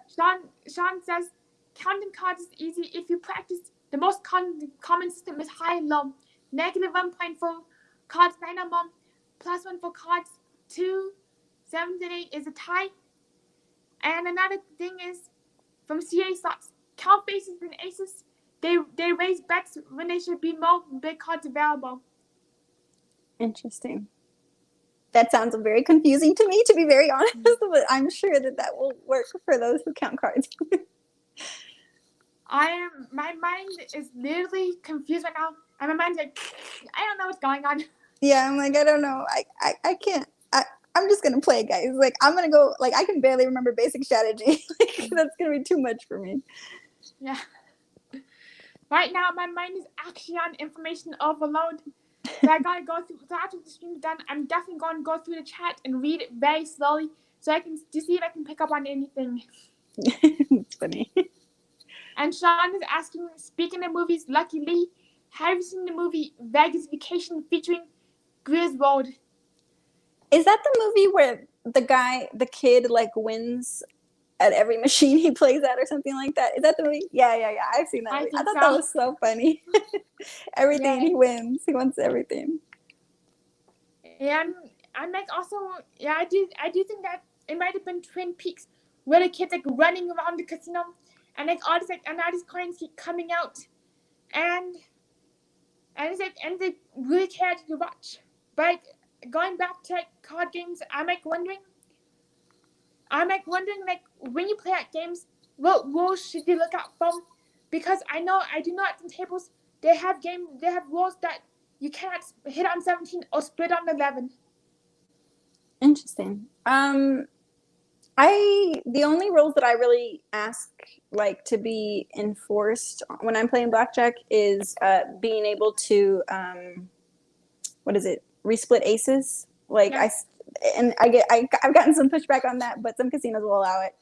[SPEAKER 1] Sean says, counting cards is easy if you practice. The most common system is high and low. -1 for cards 9 or more, +1 for cards 2, 7 and 8 is a tie. And another thing is, from CA slots, count faces and aces. They raise bets when there should be more big cards available.
[SPEAKER 2] Interesting. That sounds very confusing to me, to be very honest, but I'm sure that will work for those who count cards.
[SPEAKER 1] My mind is literally confused right now. And my mind's like, I don't know what's going on.
[SPEAKER 2] Yeah, I'm like, I don't know. I can't. I'm just gonna play, guys. Like, I'm gonna go. Like, I can barely remember basic strategy. Like, that's gonna be too much for me.
[SPEAKER 1] Yeah. Right now, my mind is actually on information overload. So I gotta go through. So after the stream's done, I'm definitely going to go through the chat and read it very slowly, so I can to see if I can pick up on anything.
[SPEAKER 2] It's funny.
[SPEAKER 1] And Sean is asking, speaking of movies, Lucky Lee, have you seen the movie Vegas Vacation featuring Griswold?
[SPEAKER 2] Is that the movie where the kid, like wins at every machine he plays at or something like that? Is that the movie? Yeah. I've seen that movie. I thought that was so funny. Everything he wins. He wins everything.
[SPEAKER 1] And I'm like also, I do think that it might have been Twin Peaks where the kid's like running around the casino and like all these coins keep coming out and they really care to watch. But going back to like card games, I'm like wondering like when you play at games, what rules should you look out for? Because I do know at some tables they have rules that you cannot hit on 17 or split on 11.
[SPEAKER 2] Interesting. The only rules that I really ask like to be enforced when I'm playing blackjack is being able to resplit aces. Like yes. I've gotten some pushback on that, but some casinos will allow it.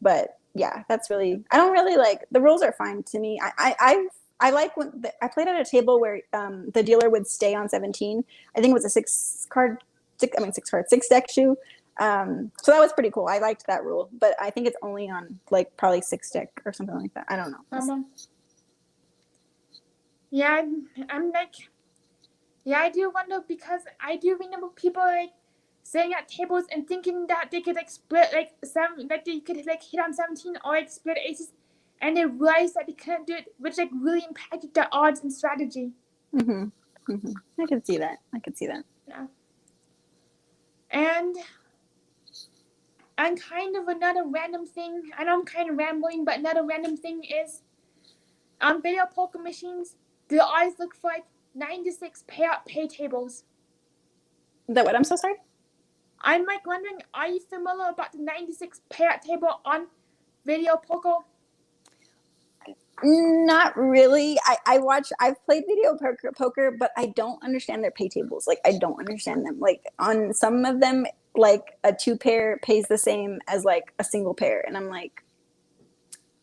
[SPEAKER 2] But yeah, that's really, I don't really like, the rules are fine to me. I like when I played at a table where the dealer would stay on 17. I think it was a six deck shoe. So that was pretty cool. I liked that rule, but I think it's only on like probably 6 deck or something like that. I don't know.
[SPEAKER 1] Yeah, I'm like, yeah, I do wonder because I do remember people like sitting at tables and thinking that they could like split they could like hit on 17 or like split aces, and they realized that they couldn't do it, which like really impacted their odds and strategy.
[SPEAKER 2] I can see that.
[SPEAKER 1] Yeah. And kind of another random thing, I know I'm kind of rambling, but another random thing is on video poker machines, they always look for like 96 pay tables.
[SPEAKER 2] Is that what? I'm so sorry?
[SPEAKER 1] I'm like wondering, are you familiar about the 96 payout table on video poker?
[SPEAKER 2] Not really. I've played video poker, but I don't understand their pay tables. Like, I don't understand them. Like, on some of them, like a 2 pair pays the same as like a single pair. And I'm like,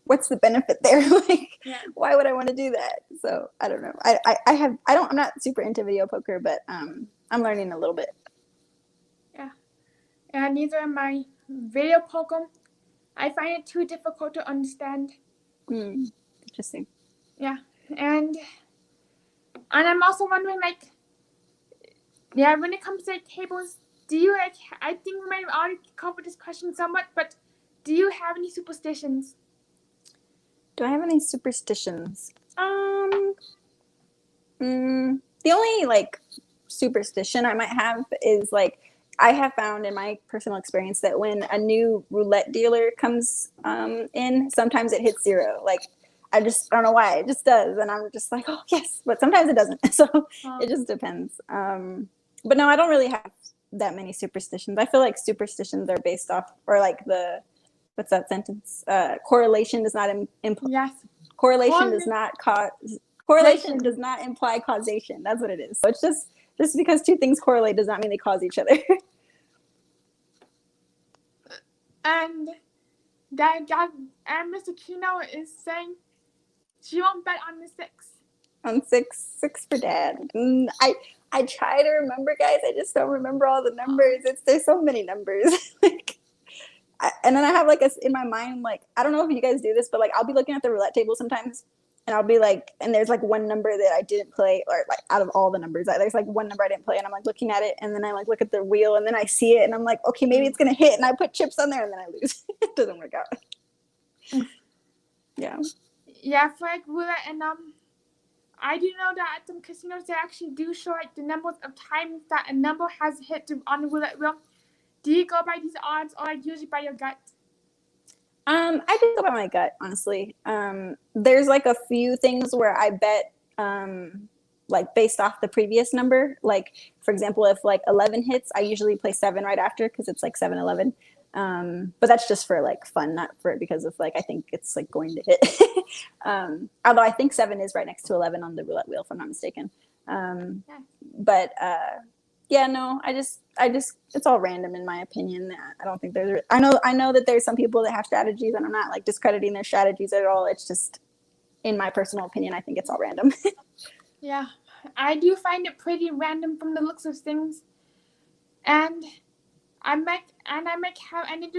[SPEAKER 2] what's the benefit there? Like,
[SPEAKER 1] Yeah.
[SPEAKER 2] why would I want to do that? So I don't know. I'm not super into video poker, but I'm learning a little bit.
[SPEAKER 1] Yeah. And neither am I. Video poker, I find it too difficult to understand.
[SPEAKER 2] Interesting.
[SPEAKER 1] Yeah. And I'm also wondering, like, yeah, when it comes to like, tables, do you like, I think we might have already covered this question somewhat, but do you have any superstitions?
[SPEAKER 2] Do I have any superstitions? The only like superstition I might have is like I have found in my personal experience that when a new roulette dealer comes in, sometimes it hits zero. Like I don't know why, it just does, and I'm just like, oh yes, but sometimes it doesn't. So it just depends. But no, I don't really have that many superstitions. I feel like superstitions are based off, or like the what's that sentence? Correlation does not
[SPEAKER 1] Yes.
[SPEAKER 2] correlation does not cause correlation does not imply causation. That's what it is. So it's just because two things correlate does not mean they cause each other.
[SPEAKER 1] And and Mr. Kino is saying she won't bet on the 6.
[SPEAKER 2] On six for dad. I try to remember, guys. I just don't remember all the numbers. There's so many numbers. Like, and then I have like in my mind, like, I don't know if you guys do this, but like I'll be looking at the roulette table sometimes, and I'll be like, and there's like one number that I didn't play, or like out of all the numbers, there's like one number I didn't play, and I'm like looking at it, and then I like look at the wheel, and then I see it, and I'm like, okay, maybe it's gonna hit, and I put chips on there, and then I lose. It doesn't work out. Yeah.
[SPEAKER 1] Yeah, for like roulette, and I do know that at some casinos they actually do show like the numbers of times that a number has hit on the roulette wheel. Do you go by these odds, or like usually by your gut?
[SPEAKER 2] I just go by my gut, honestly. There's like a few things where I bet like based off the previous number. Like for example, if like 11 hits, I usually play 7 right after because it's like 7-11. But that's just for like fun, not for because of like I think it's like going to hit. Although I think 7 is right next to 11 on the roulette wheel, if I'm not mistaken. But yeah, no, I just it's all random in my opinion. I don't think I know that there's some people that have strategies, and I'm not like discrediting their strategies at all. It's just in my personal opinion, I think it's all random.
[SPEAKER 1] Yeah, I do find it pretty random from the looks of things, and I do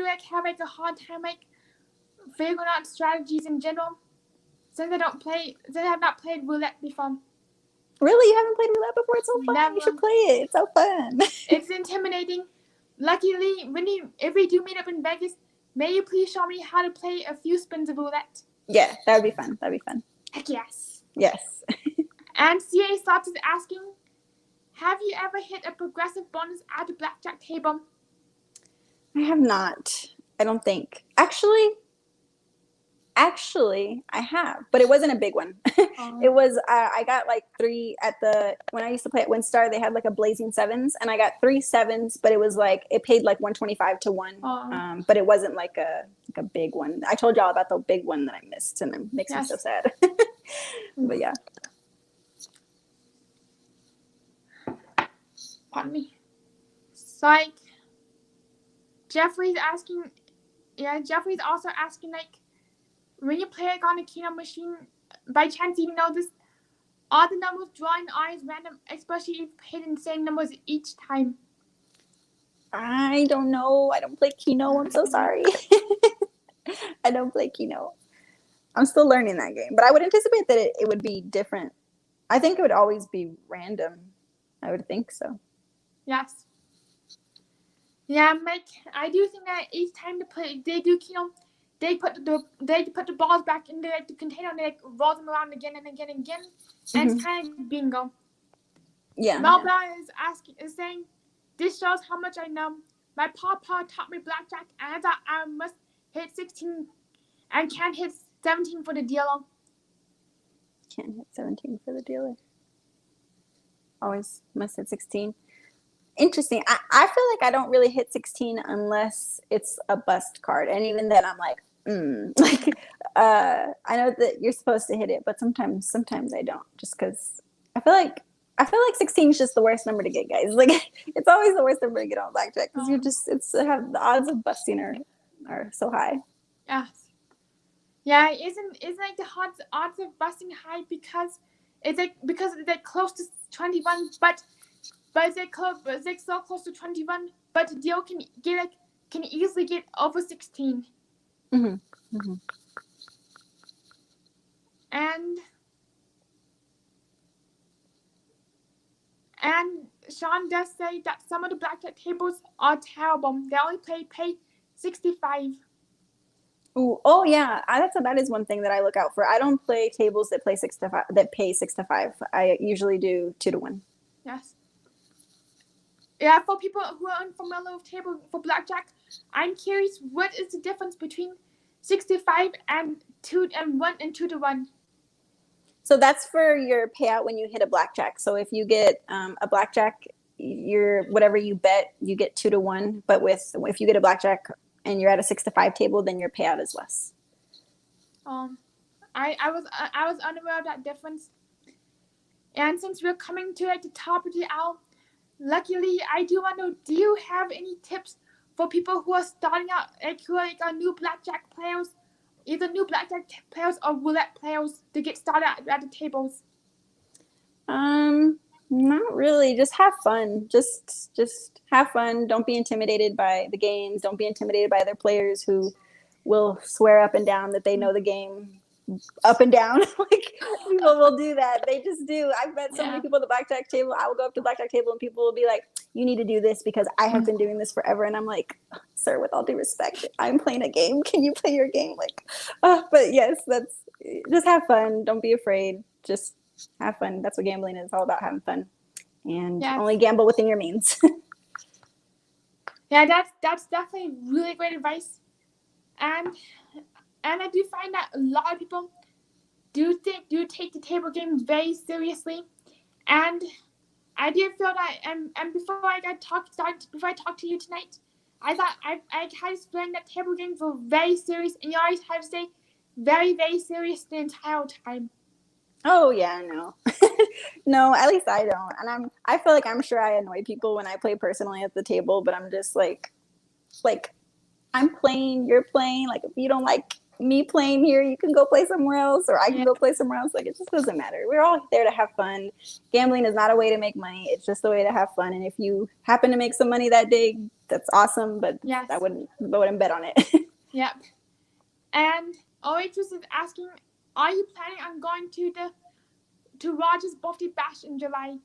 [SPEAKER 1] like have like a hard time like figuring out strategies in general since I have not played roulette before.
[SPEAKER 2] Really? You haven't played roulette before? It's so fun.
[SPEAKER 1] Never.
[SPEAKER 2] You should play it. It's so fun.
[SPEAKER 1] It's intimidating. Luckily, if we do meet up in Vegas, may you please show me how to play a few spins of roulette?
[SPEAKER 2] Yeah, that would be fun. That'd be fun.
[SPEAKER 1] Heck yes.
[SPEAKER 2] Yes.
[SPEAKER 1] And CA Slots is asking, have you ever hit a progressive bonus at the blackjack table?
[SPEAKER 2] I have not. I don't think. Actually, I have, but it wasn't a big one. It was I got like 3 when I used to play at WinStar. They had like a blazing 7s, and I got 3 7s, but it was like it paid like 125 to 1. But it wasn't like a big one. I told y'all about the big one that I missed, and it makes me so sad. But yeah.
[SPEAKER 1] Pardon me. So like Jeffrey's also asking like, when you play like on a Keno machine, by chance you know this, all the numbers drawing are as random, especially if you hit the same numbers each time.
[SPEAKER 2] I don't know. I don't play Keno. I'm so sorry. I don't play Keno. I'm still learning that game, but I would anticipate that it would be different. I think it would always be random. I would think so.
[SPEAKER 1] Yes. Yeah, Mike. I do think that each time they do Keno, they put the balls back in the container, and they like roll them around again and again and again, and it's kind of like bingo.
[SPEAKER 2] Yeah.
[SPEAKER 1] Melba is saying, this shows how much I know. My papa taught me blackjack, and I thought I must hit 16 and can't hit 17 for the dealer.
[SPEAKER 2] Can't hit 17 for the dealer. Always must hit 16. Interesting. I feel like I don't really hit 16 unless it's a bust card, and even then I'm like, like I know that you're supposed to hit it, but sometimes I don't, just because I feel like 16 is just the worst number to get, guys. Like it's always the worst number to get on blackjack because the odds of busting are so high.
[SPEAKER 1] Yes. Yeah, isn't like the odds of busting high because it's like close to 21, but it's like so close to 21, but the deal can easily get over 16.
[SPEAKER 2] Mm-hmm. Mm-hmm.
[SPEAKER 1] And and Sean does say that some of the blackjack tables are terrible. They only pay 65.
[SPEAKER 2] Ooh, oh yeah, that is one thing that I look out for. I don't play tables that play 6 to 5 that pay 6 to 5. I usually do 2 to 1.
[SPEAKER 1] Yes. Yeah, for people who are unfamiliar with table for blackjack, I'm curious what is the difference between 65 and 1 and 2 to 1.
[SPEAKER 2] So that's for your payout when you hit a blackjack. So if you get a blackjack, your whatever you bet, you get 2 to 1. But if you get a blackjack and you're at a 6 to 5 table, then your payout is less.
[SPEAKER 1] I was unaware of that difference. And since we're coming to like the top of the hour, luckily I do want to know, do you have any tips for people who are starting out, like who are like new blackjack players, either new blackjack players or roulette players to get started at the tables?
[SPEAKER 2] Not really. Just have fun. Just have fun. Don't be intimidated by the games. Don't be intimidated by other players who will swear up and down that they know the game up and down. Like people will do that. They just do. I've met so many people at the blackjack table. I will go up to the blackjack table and people will be like, "You need to do this because I have been doing this forever." And I'm like, "Sir, with all due respect, I'm playing a game. Can you play your game?" Like, but yes, that's just have fun. Don't be afraid. Just have fun. That's what gambling is all about, having fun. And
[SPEAKER 1] Yes.
[SPEAKER 2] only gamble within your means.
[SPEAKER 1] Yeah, that's definitely really great advice. And I do find that a lot of people do take the table game very seriously. And I do feel that and before before I talked to you tonight, I thought I had to explain that table games were very serious, and you always have to stay very, very serious the entire time.
[SPEAKER 2] Oh yeah, no. No, at least I don't. And I feel like I'm sure I annoy people when I play personally at the table, but I'm just like I'm playing, you're playing. Like if you don't like me playing here, you can go play somewhere else or I can go play somewhere else. Like it just doesn't matter. We're all there to have fun. Gambling is not a way to make money. It's just a way to have fun. And if you happen to make some money that day, that's awesome, but
[SPEAKER 1] Yes.
[SPEAKER 2] I wouldn't bet on it.
[SPEAKER 1] Yep. And Oatress is asking, are you planning on going to Roger's birthday bash in July?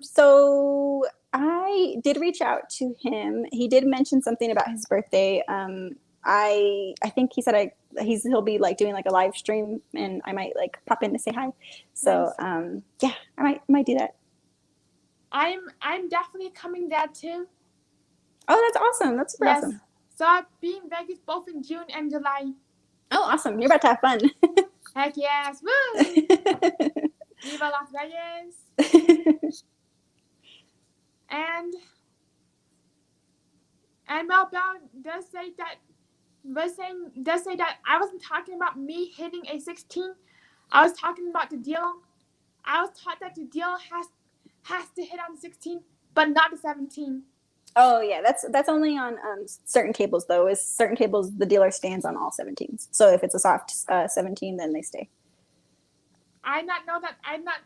[SPEAKER 2] So I did reach out to him. He did mention something about his birthday. I think he said he'll be like doing like a live stream and I might like pop in to say hi. So
[SPEAKER 1] Nice.
[SPEAKER 2] yeah, I might do that.
[SPEAKER 1] I'm definitely coming there too.
[SPEAKER 2] Oh, that's awesome. That's super awesome.
[SPEAKER 1] So I'll be in Vegas both in June and July.
[SPEAKER 2] Oh, awesome. You're about to have fun.
[SPEAKER 1] Heck yes. Woo! Viva Las Vegas. And Melbourne does say that I wasn't talking about me hitting a 16. I was talking about the deal. I was taught that the deal has to hit on 16, but not the 17.
[SPEAKER 2] Oh yeah, that's only on certain tables though. Is certain tables the dealer stands on all 17s. So if it's a soft 17, then they stay.
[SPEAKER 1] I not know that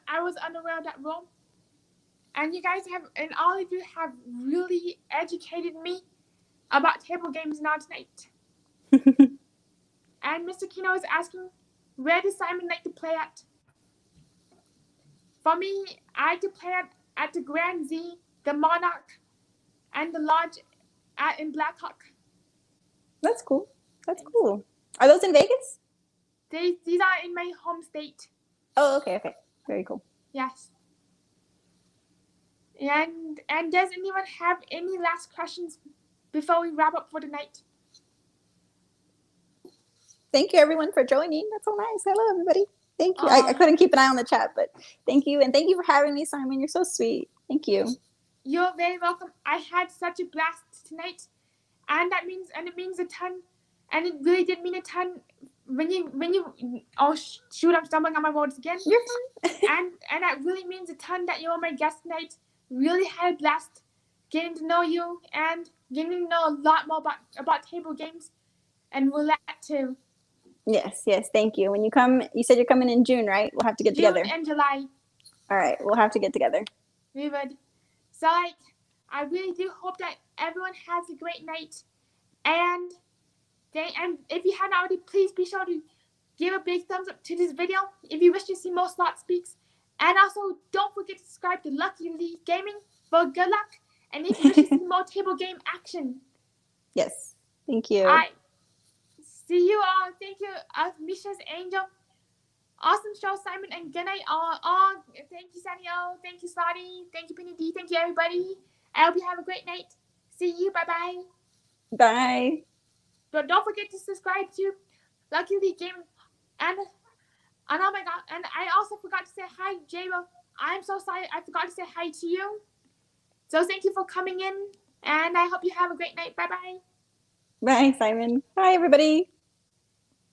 [SPEAKER 1] I was unaware of that rule. And you guys and all of you have really educated me about table games now tonight. And Mr. Kino is asking, where does Simon like to play at? For me, I like to play at the Grand Z, the Monarch, and the Lodge in Blackhawk.
[SPEAKER 2] That's cool. That's cool. Are those in Vegas?
[SPEAKER 1] These are in my home state.
[SPEAKER 2] Oh, okay. Very cool.
[SPEAKER 1] Yes. And does anyone have any last questions before we wrap up for the night?
[SPEAKER 2] Thank you everyone for joining. That's so nice. Hello everybody. Thank you. I couldn't keep an eye on the chat, but thank you. And thank you for having me, Simon. You're so sweet. Thank you.
[SPEAKER 1] You're very welcome. I had such a blast tonight. And it means a ton. And it really did mean a ton when you oh shoot, I'm stumbling on my words again.
[SPEAKER 2] You're fine.
[SPEAKER 1] and that really means a ton that you were my guest tonight. Really had a blast getting to know you and getting to know a lot more about table games and roulette too.
[SPEAKER 2] Yes, yes. Thank you. When you come, you said you're coming in June, right? We'll have to get
[SPEAKER 1] June
[SPEAKER 2] together.
[SPEAKER 1] and July.
[SPEAKER 2] All right, we'll have to get together.
[SPEAKER 1] We would. So, like, I really do hope that everyone has a great night. And if you haven't already, please be sure to give a big thumbs up to this video if you wish to see more slot speaks. And also, don't forget to subscribe to Lucky League Gaming for good luck. And if you wish to see more table game action.
[SPEAKER 2] Yes. Thank you.
[SPEAKER 1] I see you all. Thank you, Misha's Angel. Awesome show, Simon, and good night, all. Thank you, Sanio. Thank you, Slotty. Thank you, Penny D. Thank you, everybody. I hope you have a great night. See you. Bye-bye.
[SPEAKER 2] Bye.
[SPEAKER 1] But don't forget to subscribe to Lucky League Gaming. And oh my God. And I also forgot to say hi, J-Ro. I'm so sorry. I forgot to say hi to you. So thank you for coming in. And I hope you have a great night. Bye-bye.
[SPEAKER 2] Bye, Simon. Bye, everybody.